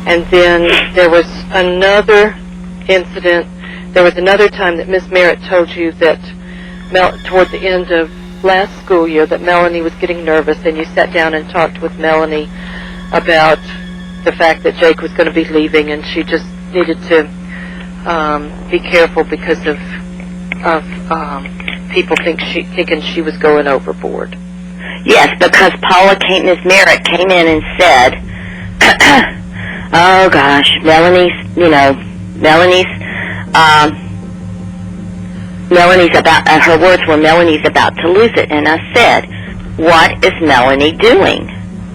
and then there was another incident. There was another time that Miss Merritt told you that toward the end of last school year that Melanie was getting nervous, and you sat down and talked with Melanie about the fact that Jake was going to be leaving, and she just needed to be careful because of people thinking she was going overboard. Yes, because Ms. Merritt came in and said, oh gosh, Melanie's about, her words were, Melanie's about to lose it. And I said, what is Melanie doing?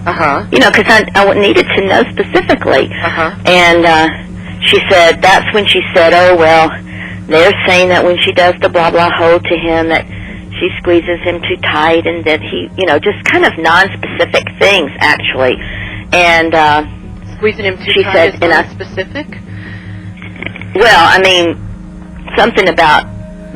Because I needed to know specifically. And she said, that's when she said, oh, well, they're saying that when she does the blah, blah, hold to him, that she squeezes him too tight, and that he, just kind of non-specific things, actually. And squeezing him too tight said, is non-specific? Well, I mean, something about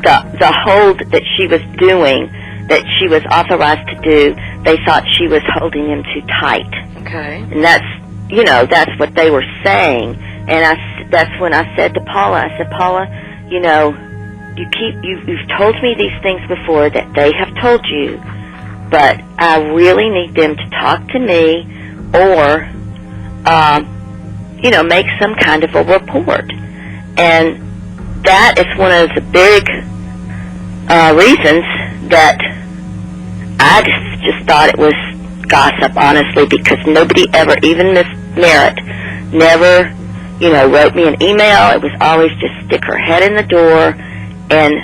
the hold that she was doing, that she was authorized to do, they thought she was holding him too tight. Okay. And that's what they were saying. And that's when I said to Paula, I said, Paula, you've told me these things before that they have told you, but I really need them to talk to me or, make some kind of a report. And that is one of the big reasons that I just thought it was gossip, honestly, because nobody ever, even Miss Merritt, never, wrote me an email. It was always just stick her head in the door, and,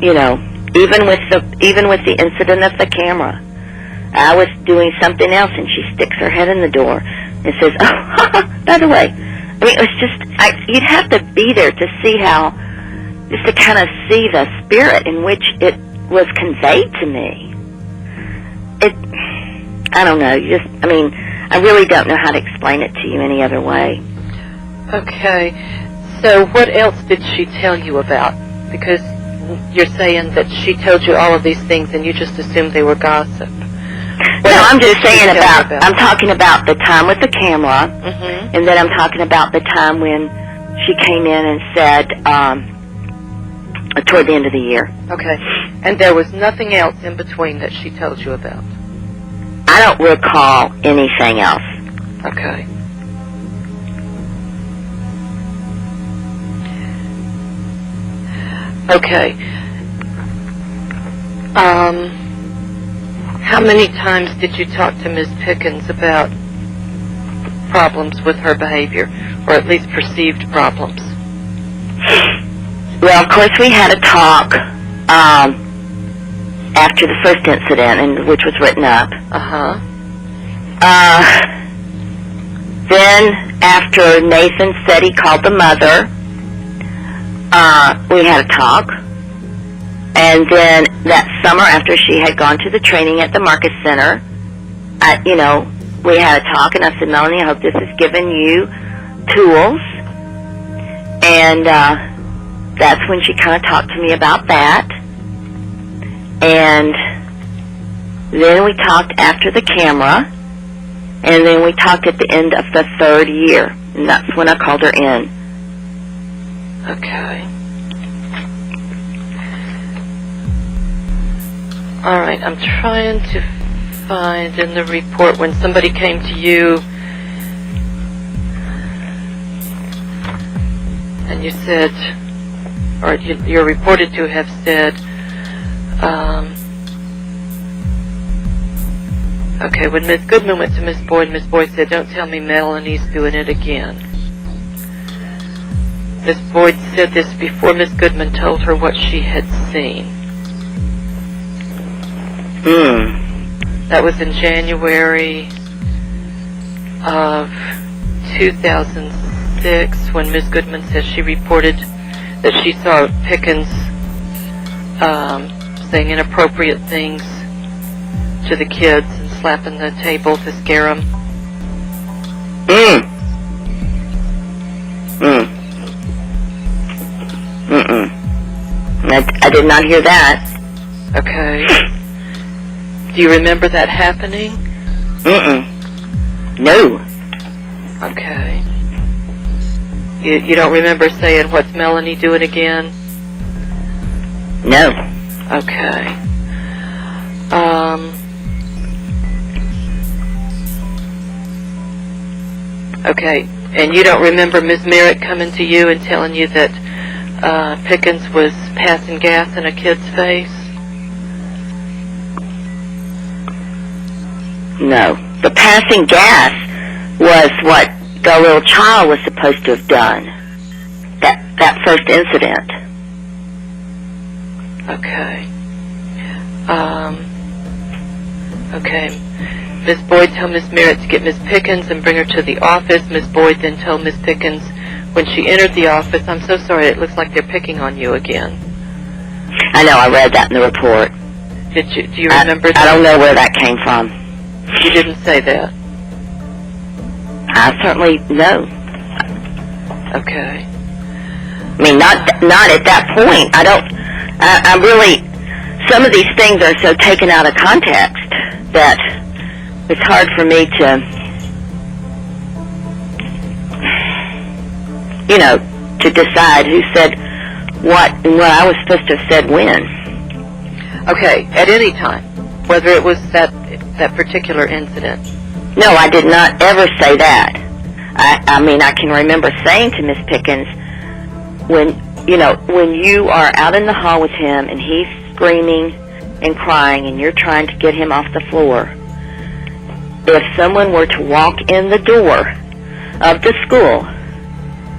even with the incident of the camera, I was doing something else, and she sticks her head in the door and says, oh, by the way, I mean, it was just, you'd have to be there to see just to kind of see the spirit in which it was conveyed to me. I don't know, I really don't know how to explain it to you any other way. Okay, so what else did she tell you about? Because you're saying that she told you all of these things and you just assumed they were gossip. I'm just saying I'm talking about the time with the camera, and then I'm talking about the time when she came in and said, toward the end of the year. Okay, and there was nothing else in between that she told you about? I don't recall anything else. Okay. Okay. How many times did you talk to Ms. Pickens about problems with her behavior, or at least perceived problems? Well, of course, we had a talk after the first incident, which was written up. Then, after Nathan said he called the mother, we had a talk. And then that summer, after she had gone to the training at the Marcus Center, we had a talk, and I said, Melanie, I hope this has given you tools. And that's when she kind of talked to me about that. And then we talked after the camera, and then we talked at the end of the third year, and that's when I called her in. Okay. All right, I'm trying to find in the report when somebody came to you and you said, or you're reported to have said, okay, when Ms. Goodman went to Ms. Boyd said, don't tell me Melanie's doing it again. Ms. Boyd said this before Ms. Goodman told her what she had seen. That was in January of 2006 when Ms. Goodman says she reported that she saw Pickens saying inappropriate things to the kids and slapping the table to scare them. I did not hear that. Okay. Do you remember that happening? No. Okay. You don't remember saying, what's Melanie doing again? No. Okay. Okay, and you don't remember Ms. Merritt coming to you and telling you that Pickens was passing gas in a kid's face? No. The passing gas was what the little child was supposed to have done. That first incident. Okay. Okay. Ms. Boyd told Ms. Merritt to get Ms. Pickens and bring her to the office. Ms. Boyd then told Ms. Pickens when she entered the office, I'm so sorry, it looks like they're picking on you again. I know, I read that in the report. Do you remember that? I don't know where that came from. You didn't say that? I certainly know. Okay. I mean, not at that point. I really, some of these things are so taken out of context that it's hard for me to decide who said what and what I was supposed to have said when. Okay, at any time, whether it was that particular incident. No, I did not ever say that. I mean, I can remember saying to Miss Pickens, when you are out in the hall with him and he's screaming and crying and you're trying to get him off the floor, if someone were to walk in the door of the school,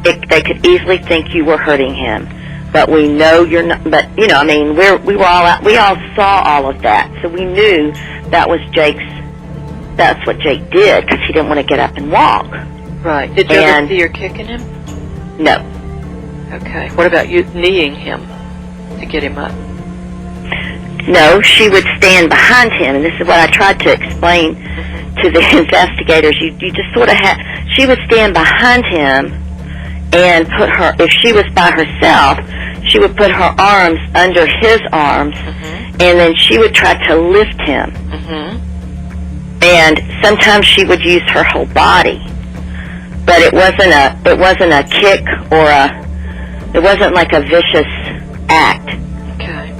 they could easily think you were hurting him. But we know you're not. But we were all out. We all saw all of that, so we knew that was Jake's. That's what Jake did because he didn't want to get up and walk. Right. Did you ever see her kicking him? No. Okay. What about you kneeing him to get him up? No, she would stand behind him, and this is what I tried to explain to the investigators. You just sort of she would stand behind him and put her, if she was by herself, she would put her arms under his arms, and then she would try to lift him. And sometimes she would use her whole body, but it wasn't a kick or it wasn't like a vicious act. Okay.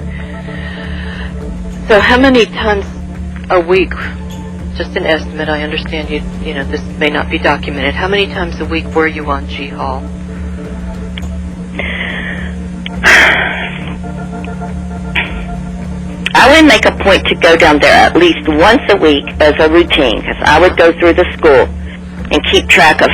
So how many times a week, just an estimate, I understand this may not be documented, how many times a week were you on G Hall? I would make a point to go down there at least once a week as a routine, because I would go through the school and keep track of,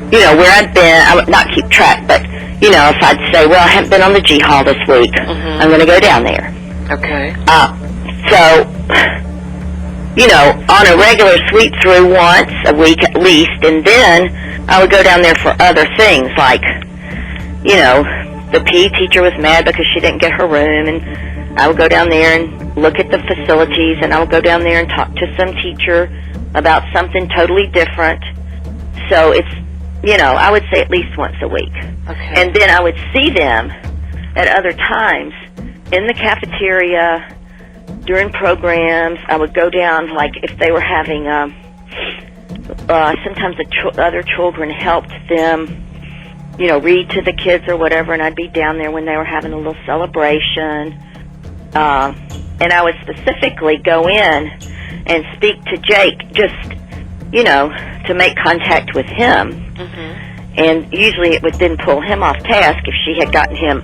where I'd been. I would not keep track, but, if I'd say, well, I haven't been on the G Hall this week, I'm going to go down there. Okay. So, on a regular sweep through once a week at least, and then I would go down there for other things, like, the PE teacher was mad because she didn't get her room, and I would go down there and look at the facilities, and I would go down there and talk to some teacher about something totally different. So it's, I would say at least once a week. Okay. And then I would see them at other times in the cafeteria, during programs. I would go down, like if they were having, sometimes other children helped them, read to the kids or whatever, and I'd be down there when they were having a little celebration. And I would specifically go in and speak to Jake, just, to make contact with him. And usually it would then pull him off task if she had gotten him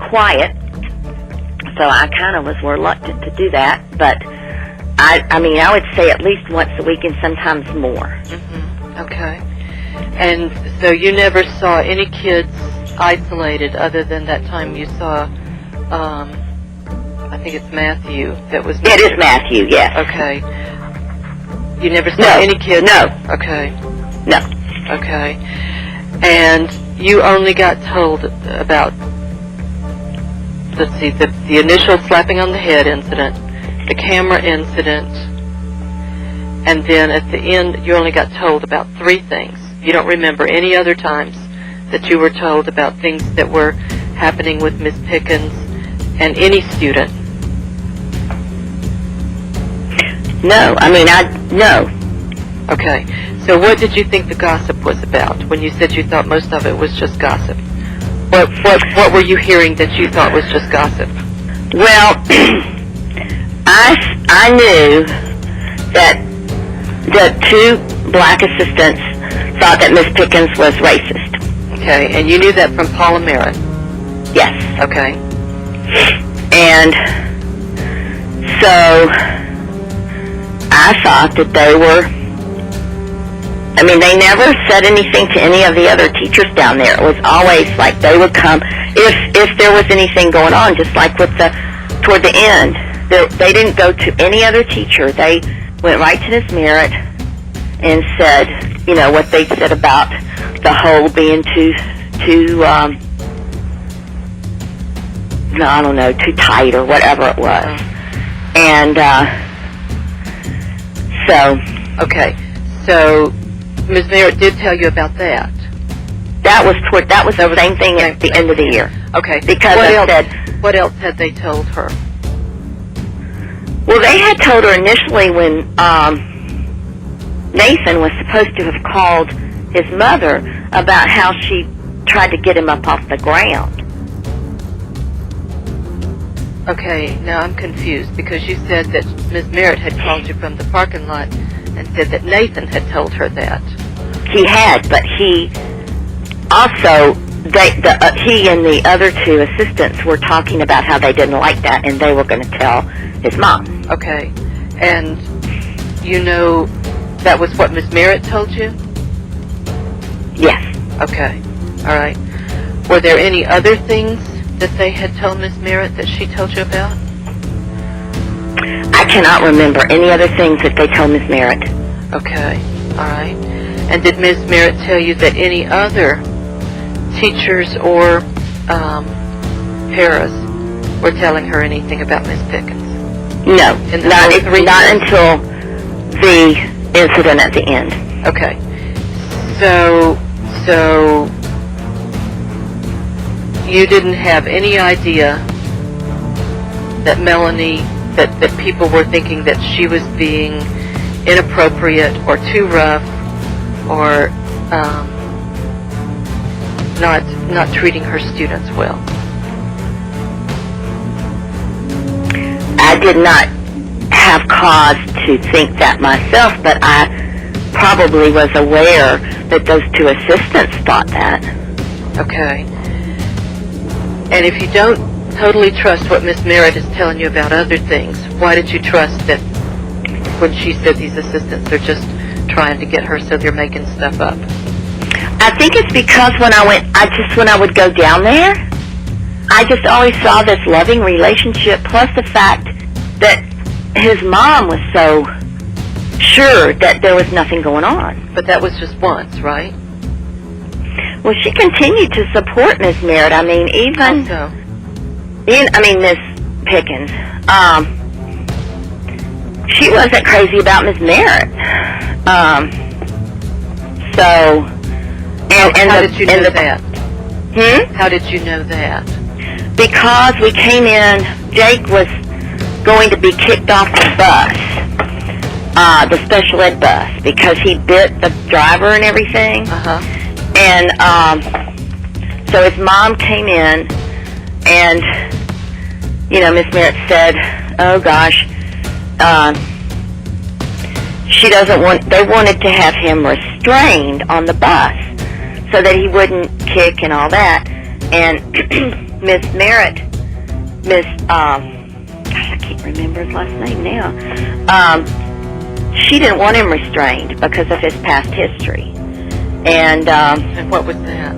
quiet. So I kind of was reluctant to do that. But, I would say at least once a week and sometimes more. Okay. And so you never saw any kids isolated other than that time you saw, I think it's Matthew that was... Yeah, it is Matthew, yes. Okay. You never saw any kids? No. Okay. No. Okay. And you only got told about, let's see, the initial slapping on the head incident, the camera incident, and then at the end you only got told about 3 things. You don't remember any other times that you were told about things that were happening with Miss Pickens and any student? No. No. Okay. So what did you think the gossip was about when you said you thought most of it was just gossip? What were you hearing that you thought was just gossip? Well, I knew that the two black assistants thought that Miss Pickens was racist. Okay, and you knew that from Paula Merritt. Yes. Okay. And so I thought that they were, I mean, they never said anything to any of the other teachers down there. It was always like they would come if there was anything going on, just like with toward the end. They didn't go to any other teacher. They went right to Miss Merritt and said, you know, what they said about the hole being too I don't know, too tight or whatever it was. And Okay, so Ms. Merritt did tell you about that. that was the same thing at the end of the year. Okay. Because what else had they told her? Well, they had told her initially when Nathan was supposed to have called his mother about how she tried to get him up off the ground. Okay, now I'm confused because you said that Ms. Merritt had called you from the parking lot and said that Nathan had told her that. He had, but he also, he and the other two assistants were talking about how they didn't like that and they were going to tell his mom. Okay, and you know that was what Ms. Merritt told you? Yes. Okay, all right. Were there any other things that they had told Ms. Merritt that she told you about? I cannot remember any other things that they told Miss Merritt. Okay, all right. And did Ms. Merritt tell you that any other teachers or paras were telling her anything about Miss Pickens? No, not until the incident at the end. Okay. So you didn't have any idea that Melanie, that people were thinking that she was being inappropriate or too rough or not treating her students well? I did not have cause to think that myself, but I probably was aware that those two assistants thought that. Okay. And if you don't totally trust what Miss Merritt is telling you about other things, why did you trust that when she said these assistants are just trying to get her so they're making stuff up? I think it's because when I would go down there, I just always saw this loving relationship, plus the fact that his mom was so sure that there was nothing going on. But that was just once, right? Well, she continued to support Miss Merritt. I mean, Miss Pickens. She wasn't crazy about Miss Merritt. How did you know that? How did you know that? Because we came in, Jake was going to be kicked off the bus, the special ed bus, because he bit the driver and everything. And so his mom came in, and, you know, Miss Merritt said, oh gosh, they wanted to have him restrained on the bus so that he wouldn't kick and all that. And Miss Merritt, I can't remember his last name now, she didn't want him restrained because of his past history. And what was that?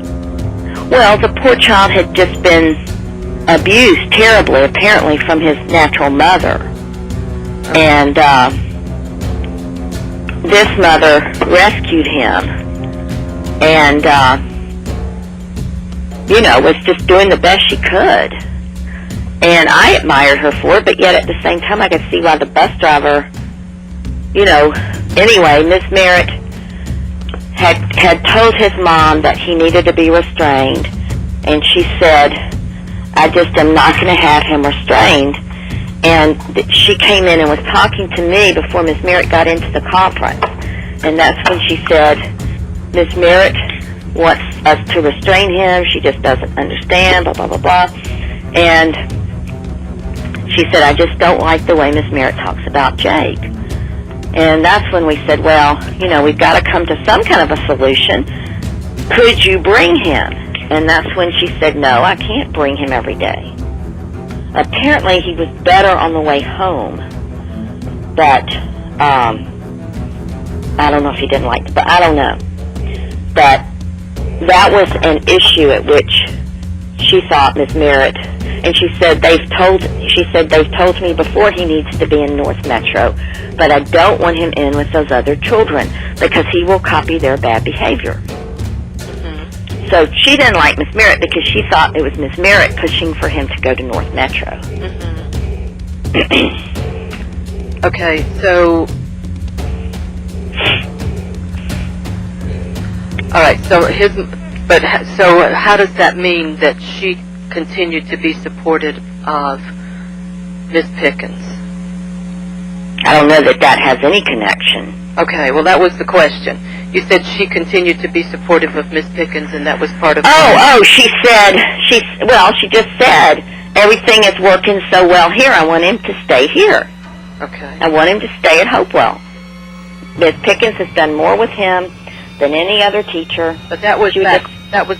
Well, the poor child had just been abused terribly, apparently, from his natural mother. And this mother rescued him and, you know, was just doing the best she could. And I admired her for it, but yet at the same time I could see why the bus driver, you know, anyway, Miss Merritt had told his mom that he needed to be restrained, and she said, I just am not going to have him restrained. And she came in and was talking to me before Miss Merritt got into the conference. And that's when she said, Miss Merritt wants us to restrain him. She just doesn't understand, blah, blah, blah, blah. And she said, I just don't like the way Miss Merritt talks about Jake. And that's when we said, well, we've got to come to some kind of a solution. Could you bring him? And that's when she said, no, I can't bring him every day. Apparently he was better on the way home, but I don't know if he didn't like it, but I don't know. But that was an issue at which she thought Miss Merritt, and she said they've told me before he needs to be in North Metro, but I don't want him in with those other children because he will copy their bad behavior. So she didn't like Miss Merritt because she thought it was Miss Merritt pushing for him to go to North Metro. Okay, so... All right, so how does that mean that she continued to be supportive of Miss Pickens? I don't know that has any connection. Okay, well, that was the question. You said she continued to be supportive of Miss Pickens, and that was part of... she just said, everything is working so well here, I want him to stay here. Okay. I want him to stay at Hopewell. Miss Pickens has done more with him than any other teacher. But that was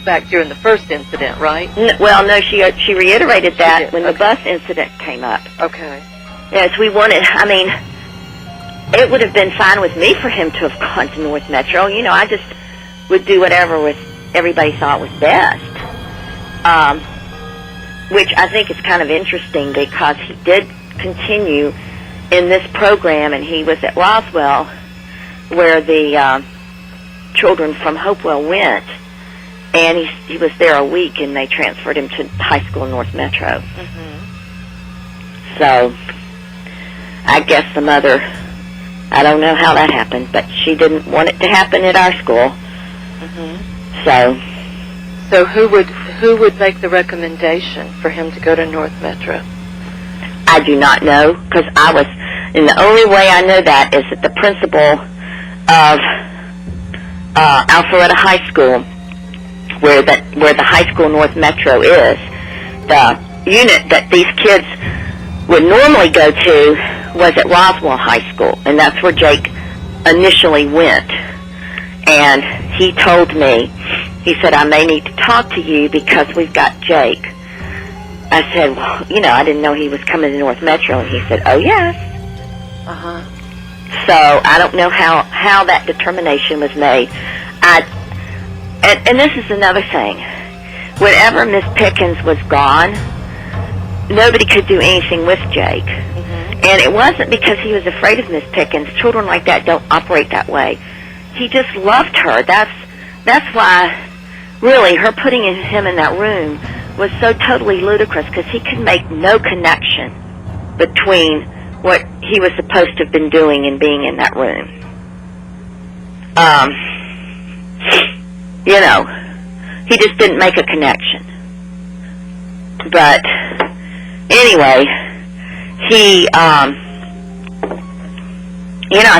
back during the first incident, right? No, she reiterated that when the bus incident came up. Okay. Yes, it would have been fine with me for him to have gone to North Metro. I just would do whatever everybody thought was best. Which I think is kind of interesting because he did continue in this program, and he was at Roswell where the children from Hopewell went, and he was there a week, and they transferred him to high school in North Metro. So I guess the mother, I don't know how that happened, but she didn't want it to happen at our school. So who would make the recommendation for him to go to North Metro? I do not know, because and the only way I know that is that the principal of Alpharetta High School, where the high school North Metro is, the unit that these kids would normally go to was at Roswell High School, and that's where Jake initially went. And he told me, he said, I may need to talk to you because we've got Jake. I said, well, I didn't know he was coming to North Metro, and he said, oh, yes. So I don't know how that determination was made. And this is another thing. Whenever Miss Pickens was gone, nobody could do anything with Jake. And it wasn't because he was afraid of Miss Pickens. Children like that don't operate that way. He just loved her. That's why, really, her putting him in that room was so totally ludicrous, because he could make no connection between what he was supposed to have been doing and being in that room. He just didn't make a connection. But anyway, he, I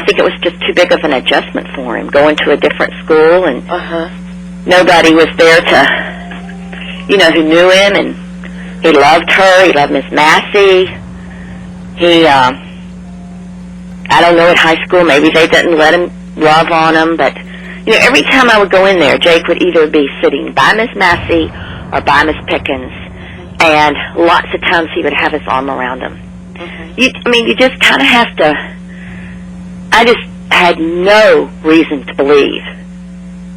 think it was just too big of an adjustment for him, going to a different school, and nobody was there to, who knew him, and he loved her, he loved Miss Massey. He, I don't know, at high school, maybe they didn't let him love on him, but, every time I would go in there, Jake would either be sitting by Miss Massey or by Miss Pickens, and lots of times he would have his arm around him. You just kind of have to, I just had no reason to believe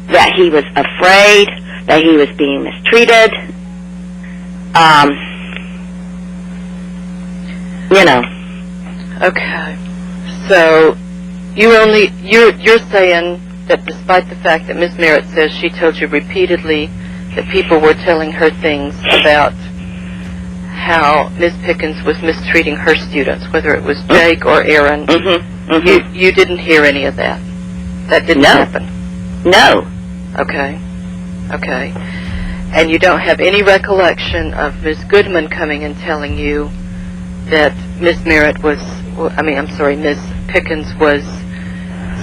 that he was afraid, that he was being mistreated. Okay. So you're saying that despite the fact that Miss Merritt says she told you repeatedly that people were telling her things about how Miss Pickens was mistreating her students, whether it was Jake or Aaron, you didn't hear any of that? That didn't happen? No. Okay. And you don't have any recollection of Miss Goodman coming and telling you that Miss Pickens was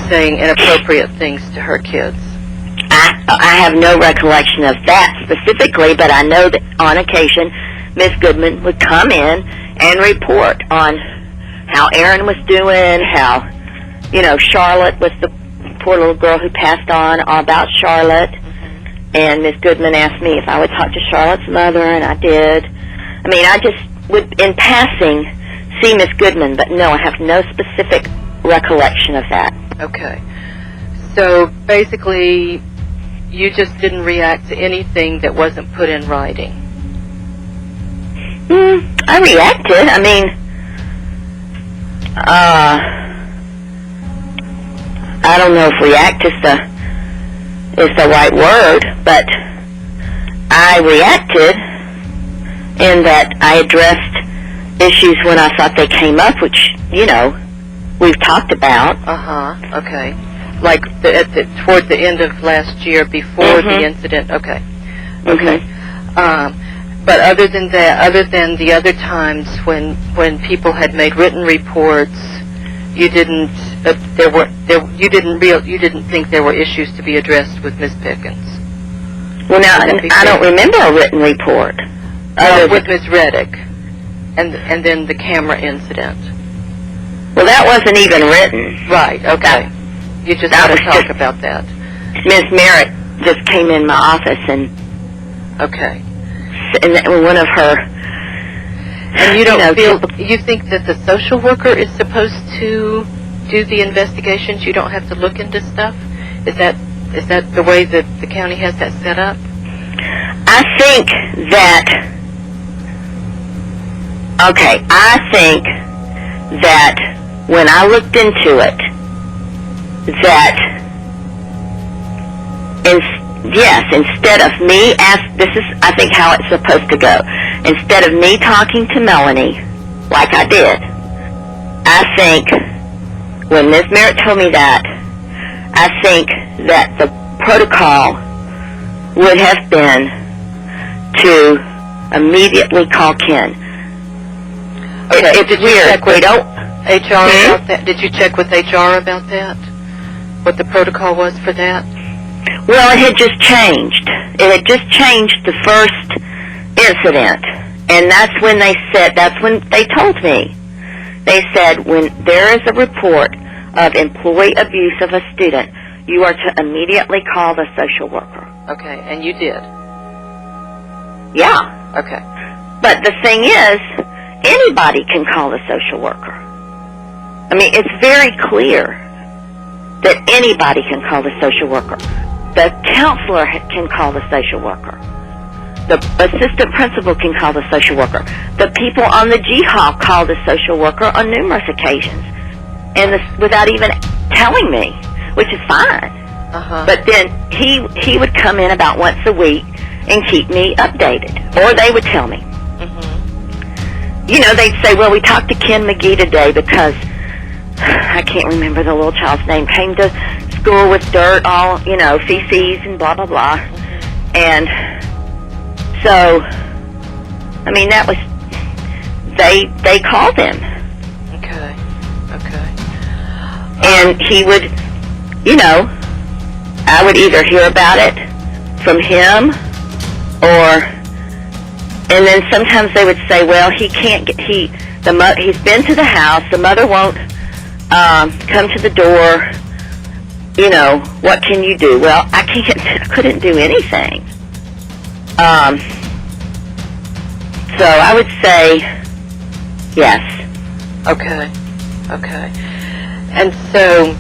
saying inappropriate things to her kids? I have no recollection of that specifically, but I know that on occasion Miss Goodman would come in and report on how Aaron was doing, how, Charlotte was the poor little girl who passed on, about Charlotte. And Miss Goodman asked me if I would talk to Charlotte's mother, and I did. I mean, I just would, in passing, see Miss Goodman, but no, I have no specific recollection of that. Okay. So basically, you just didn't react to anything that wasn't put in writing. I reacted. I mean, I don't know if react is the right word, but I reacted in that I addressed issues when I thought they came up, which, we've talked about. Okay. Like toward the end of last year, before the incident. Okay. Okay. But other than that, other than the other times when people had made written reports, you didn't think there were issues to be addressed with Miss Pickens. Well, now I don't remember a written report. With Miss Reddick, and then the camera incident. Well, that wasn't even written. Right. Okay. You just want to talk about that. Miss Merritt just came in my office and. Okay. And one of her. And you don't you think that the social worker is supposed to do the investigations? You don't have to look into stuff? Is that the way that the county has that set up? I think that when I looked into it, that instead of me this is I think how it's supposed to go. Instead of me talking to Melanie, like I did, I think when Ms. Merritt told me that, I think that the protocol would have been to immediately call Ken. Okay, it's weird. We don't HR about that? Did you check with HR about that? What the protocol was for that? Well, it had just changed. It had just changed the first incident, and that's when they told me. They said when there is a report of employee abuse of a student, you are to immediately call the social worker. Okay, and you did? Yeah. Okay. But the thing is, anybody can call the social worker. I mean, it's very clear that anybody can call the social worker. The counselor can call the social worker. The assistant principal can call the social worker. The people on the G-Hall call the social worker on numerous occasions, and without even telling me, which is fine. But then he would come in about once a week and keep me updated, or they would tell me. They'd say, well, we talked to Ken McGee today because I can't remember the little child's name, came to school with dirt, all, feces and blah, blah, blah. And so, I mean, that was, they called him. Okay. And he would, I would either hear about it from him and then sometimes they would say, well, he can't he's been to the house, the mother won't come to the door, what can you do? Well, I couldn't do anything. So I would say yes. Okay. And so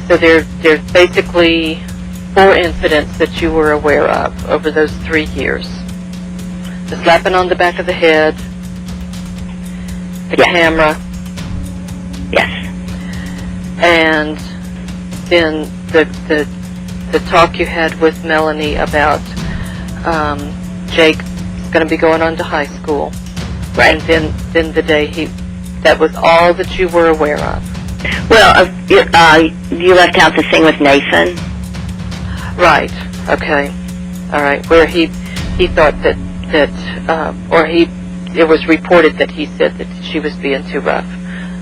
so there's basically 4 incidents that you were aware of over those 3 years. The slapping on the back of the head, the camera. Yes. And then the talk you had with Melanie about Jake's going to be going on to high school. Right. And then the day that was all that you were aware of. Well, you left out the thing with Nathan. Right. Okay. All right. Where he thought that it was reported that he said that she was being too rough.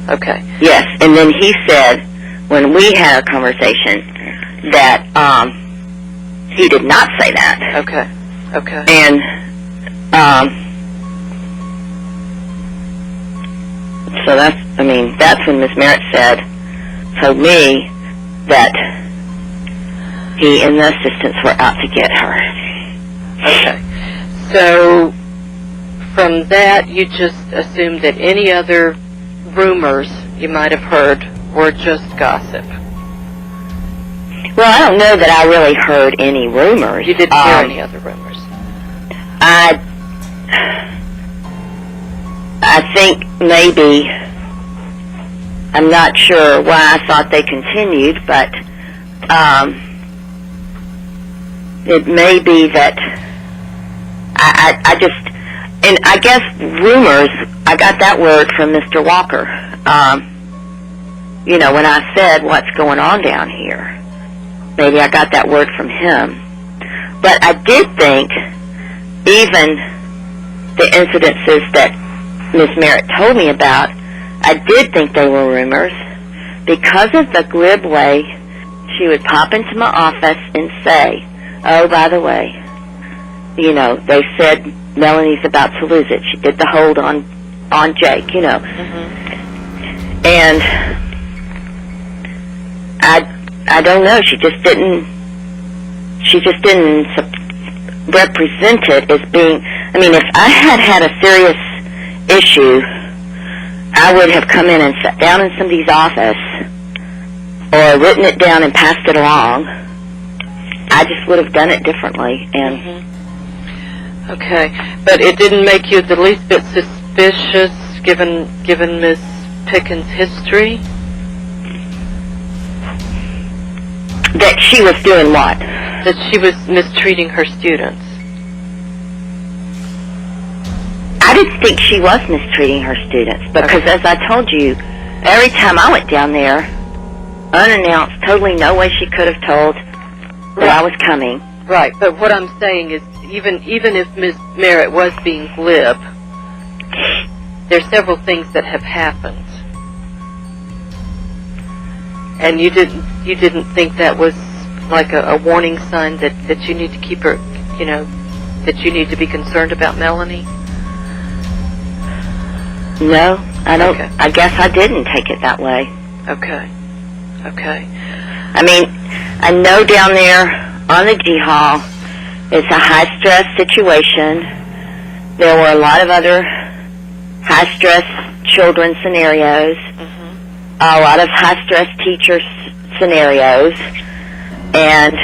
Okay. Yes, and then he said when we had a conversation that he did not say that. Okay. And So that's when Miss Merritt told me that he and the assistants were out to get her. Okay. So from that, you just assumed that any other rumors you might have heard were just gossip. Well, I don't know that I really heard any rumors. You didn't hear any other rumors? I think maybe, I'm not sure why I thought they continued, but it may be that I just, and I guess rumors, I got that word from Mr. Walker, when I said what's going on down here. Maybe I got that word from him. But I did think even the incidences that Miss Merritt told me about, I did think they were rumors because of the glib way she would pop into my office and say, oh, by the way, they said Melanie's about to lose it. She did the hold on Jake, And I don't know, she just didn't represent it as being, if I had a serious issue, I would have come in and sat down in somebody's office or written it down and passed it along. I just would have done it differently. And Okay, but it didn't make you the least bit suspicious given Miss Pickens' history? That she was doing what? That she was mistreating her students. I didn't think she was mistreating her students because, as I told you, every time I went down there, unannounced, totally no way she could have told that I was coming. Right, but what I'm saying is, even if Ms. Merritt was being glib, there's several things that have happened, and you didn't think that was like a warning sign that you need to keep her, that you need to be concerned about Melanie? No, I don't. Okay. I guess I didn't take it that way. Okay. I know down there on the G Hall, it's a high-stress situation. There were a lot of other high-stress children scenarios, a lot of high-stress teacher scenarios, and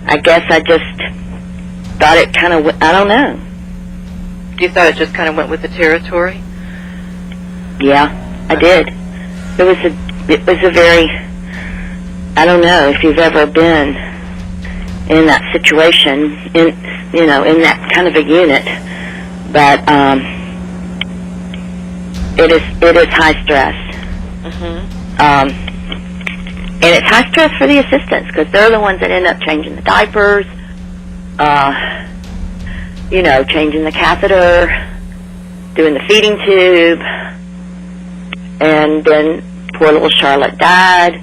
I guess I just thought it kind of, I don't know. You thought it just kind of went with the territory? Yeah, I did. It was a very, I don't know if you've ever been in that situation, in that kind of a unit, but it is high stress. And it's high stress for the assistants because they're the ones that end up changing the diapers, changing the catheter, doing the feeding tube, and then poor little Charlotte died.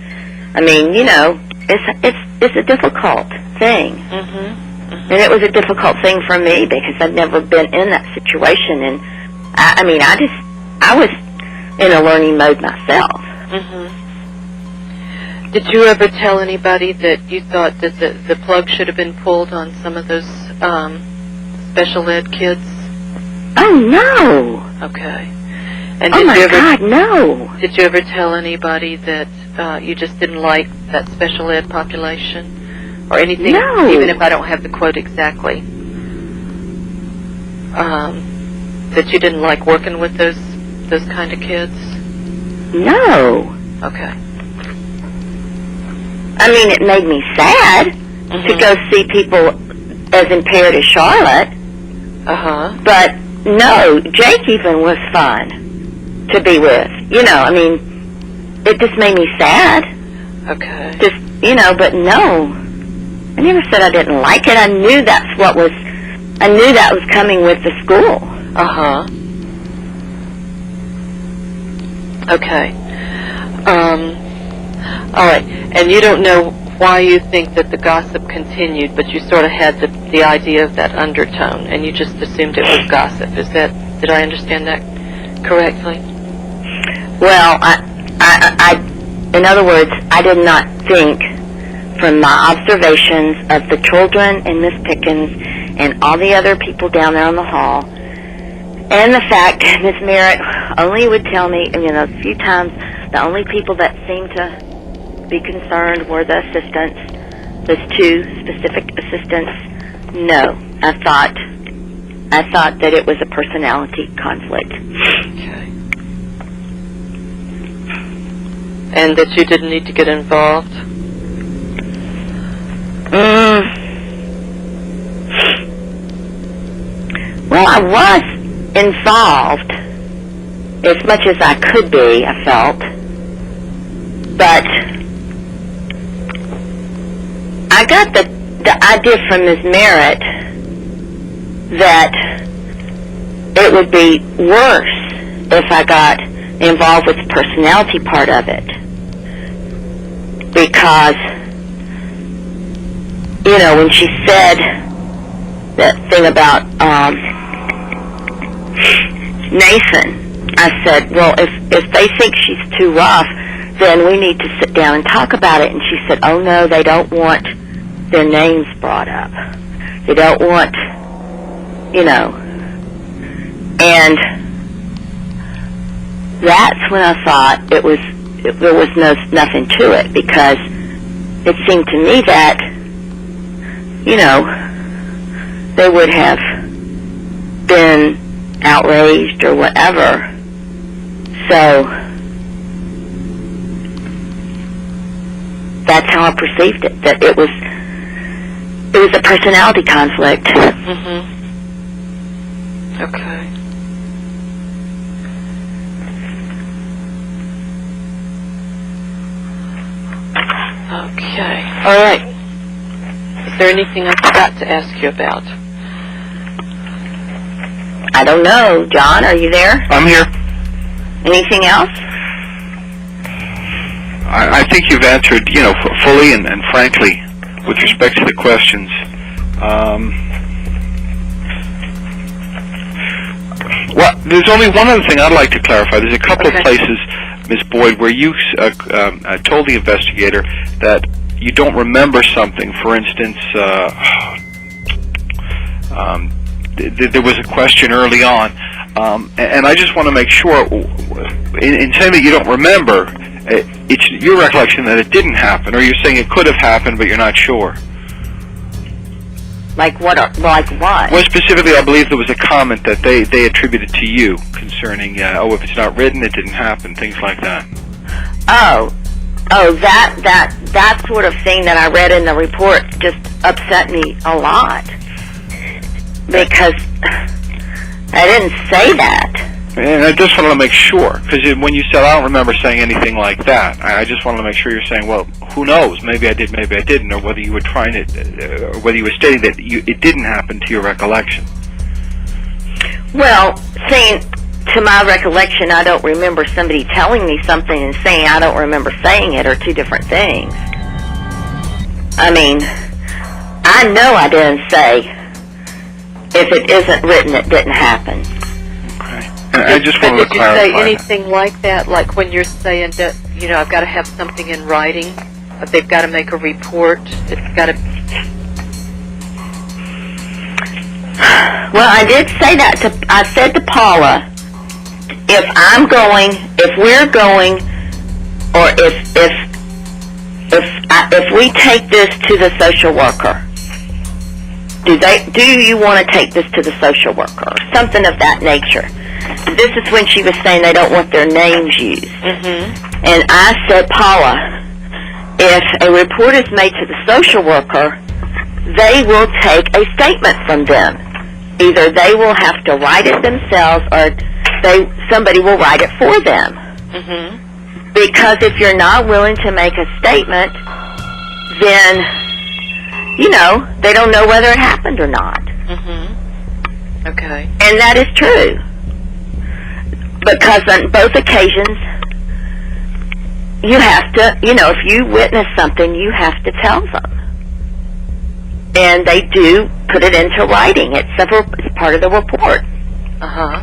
It's a difficult thing. And it was a difficult thing for me because I'd never been in that situation, and I was in a learning mode myself. Did you ever tell anybody that you thought that the plug should have been pulled on some of those special ed kids? Oh, no. Okay. And Oh, my God, no. Did you ever tell anybody that you just didn't like that special ed population? Or anything, No. even if I don't have the quote exactly, that you didn't like working with those kind of kids? No. Okay. It made me sad to go see people as impaired as Charlotte. But no, Jake even was fun to be with. It just made me sad. Okay. Just, but no. I never said I didn't like it. I knew that was coming with the school. Okay. All right. And you don't know why you think that the gossip continued, but you sort of had the idea of that undertone, and you just assumed it was gossip. Did I understand that correctly? Well, in other words, I did not think, from my observations of the children and Miss Pickens and all the other people down there in the hall, and the fact Miss Merritt only would tell me, a few times, the only people that seemed to be concerned were the assistants, those two specific assistants. No, I thought that it was a personality conflict. Okay. And that you didn't need to get involved? Well, I was involved as much as I could be, I felt. But I got the idea from Ms. Merritt that it would be worse if I got involved with the personality part of it. Because, when she said that thing about Nathan, I said, well, if they think she's too rough, then we need to sit down and talk about it. And she said, oh no, they don't want their names brought up. They don't want, and that's when I thought there was nothing to it, because it seemed to me that, they would have been outraged or whatever. So that's how I perceived it, that it was a personality conflict. Mm-hmm. Okay. Okay. All right. Is there anything I forgot to ask you about? I don't know. John, are you there? I'm here. Anything else? I think you've answered, fully and frankly with respect to the questions. Well, there's only one other thing I'd like to clarify. There's a couple of places, Ms. Boyd, where you told the investigator that you don't remember something. For instance, there was a question early on, and I just want to make sure, in saying that you don't remember, it's your recollection that it didn't happen, or you're saying it could have happened, but you're not sure. Like what? Like what? Well, specifically, I believe there was a comment that they attributed to you concerning, if it's not written, it didn't happen, things like that. Oh, that sort of thing that I read in the report just upset me a lot, because I didn't say that. And I just wanted to make sure, because when you said I don't remember saying anything like that, I just wanted to make sure you're saying, well, who knows? Maybe I did, maybe I didn't, or whether you were trying to, or whether you were stating that it didn't happen to your recollection. Well, saying to my recollection, I don't remember somebody telling me something and saying I don't remember saying it are two different things. I mean, I know I didn't say if it isn't written, it didn't happen. Okay. I just wanted to clarify. Did you say anything like that, like when you're saying that, I've got to have something in writing, they've got to make a report, it's got to... Well, I did say that. I said to Paula, if we're going, or if we take this to the social worker, do you want to take this to the social worker, or something of that nature? This is when she was saying they don't want their names used. Mm-hmm. And I said, Paula, if a report is made to the social worker, they will take a statement from them. Either they will have to write it themselves, or somebody will write it for them. Mm-hmm. Because if you're not willing to make a statement, then, they don't know whether it happened or not. Mm-hmm. Okay. And that is true. Because on both occasions, you have to, if you witness something, you have to tell them. And they do put it into writing. It's part of the report. Uh-huh.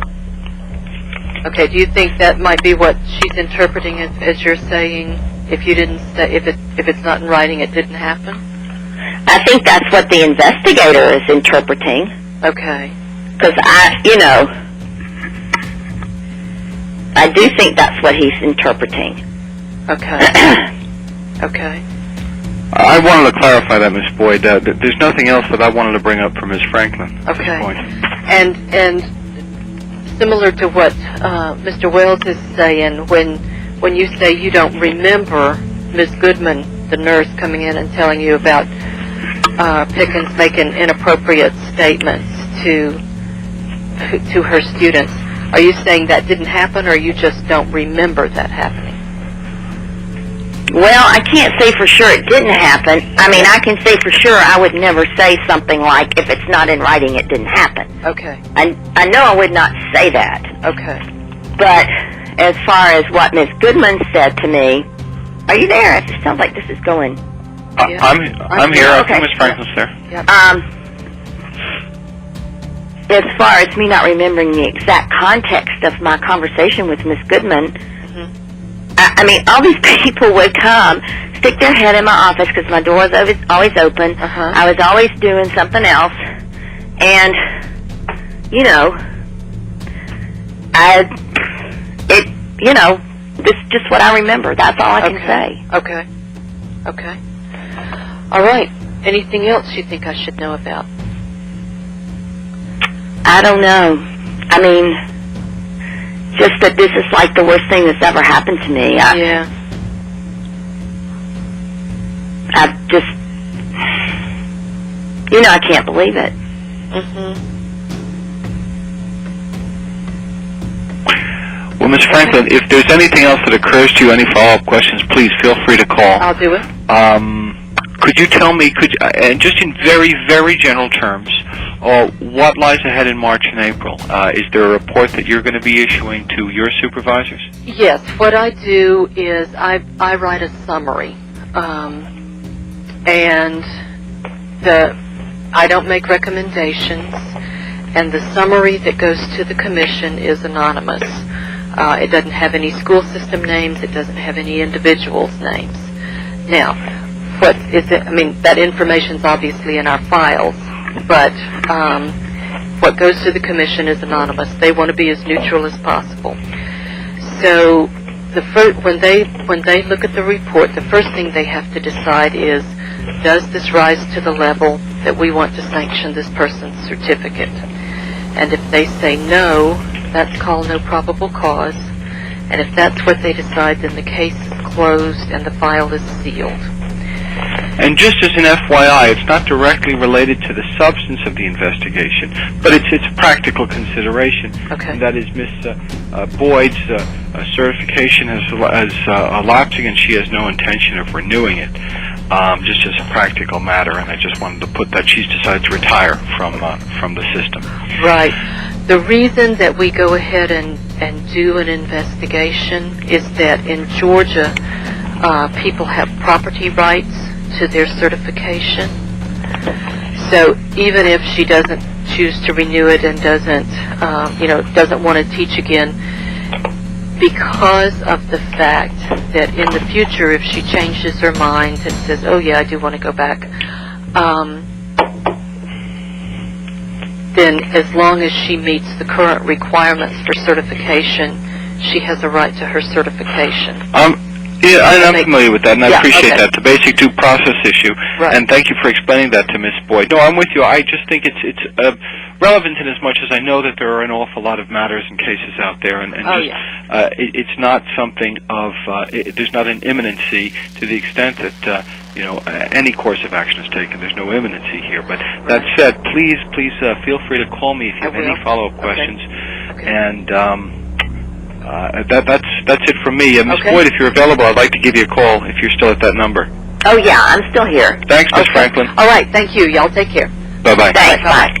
Okay, do you think that might be what she's interpreting as you're saying, if you didn't say, if it's not in writing, it didn't happen? I think that's what the investigator is interpreting. Okay. Because I do think that's what he's interpreting. Okay. Okay. I wanted to clarify that, Ms. Boyd. There's nothing else that I wanted to bring up from Ms. Franklin at Okay. this point. And similar to what Mr. Wells is saying, when you say you don't remember Ms. Goodman, the nurse, coming in and telling you about Pickens making inappropriate statements to her students, are you saying that didn't happen, or you just don't remember that happening? Well, I can't say for sure it didn't happen. I mean, I can say for sure I would never say something like, if it's not in writing, it didn't happen. Okay. I know I would not say that. Okay. But as far as what Ms. Goodman said to me, are you there? It sounds like this is going. Yeah. I'm here. Okay. I think Ms. Franklin's there. Yep. As far as me not remembering the exact context of my conversation with Ms. Goodman, I mean, all these people would come, stick their head in my office because my door was always open. Uh-huh. I was always doing something else, and this is just what I remember. That's all I can say. Okay. Okay. All right. Anything else you think I should know about? I don't know. I mean, just that this is like the worst thing that's ever happened to me. Yeah. I just, I can't believe it. Well, Ms. Franklin, if there's anything else that occurs to you, any follow-up questions, please feel free to call. I'll do it. Could you tell me, and just in very, very general terms, what lies ahead in March and April? Is there a report that you're going to be issuing to your supervisors? Yes. What I do is I write a summary, and I don't make recommendations, and the summary that goes to the commission is anonymous. It doesn't have any school system names. It doesn't have any individuals' names. Now, what is it? I mean, that information's obviously in our files, but what goes to the commission is anonymous. They want to be as neutral as possible. So, when they look at the report, the first thing they have to decide is, does this rise to the level that we want to sanction this person's certificate? And if they say no, that's called no probable cause. And if that's what they decide, then the case is closed and the file is sealed. And just as an FYI, it's not directly related to the substance of the investigation, but it's a practical consideration. Okay. And that is Ms. Boyd's certification is elapsing, and she has no intention of renewing it, just as a practical matter. And I just wanted to put that she's decided to retire from the system. Right. The reason that we go ahead and do an investigation is that in Georgia, people have property rights to their certification. So even if she doesn't choose to renew it and doesn't want to teach again, because of the fact that in the future, if she changes her mind and says, "Oh yeah, I do want to go back," then as long as she meets the current requirements for certification, she has a right to her certification. Yeah, I'm familiar with that, and I appreciate okay. that. It's a basic due process issue, right. And thank you for explaining that to Ms. Boyd. No, I'm with you. I just think it's relevant in as much as I know that there are an awful lot of matters and cases out there, and it's not something of there's not an imminency to the extent that any course of action is taken. There's no imminency here. But that said, please feel free to call me if you have any follow-up questions, Okay. and. That's it from me. Ms. Okay. Boyd, if you're available, I'd like to give you a call if you're still at that number. Oh, yeah, I'm still here. Thanks, Ms. Franklin. All right, thank you. Y'all take care. Bye-bye. Thanks, bye.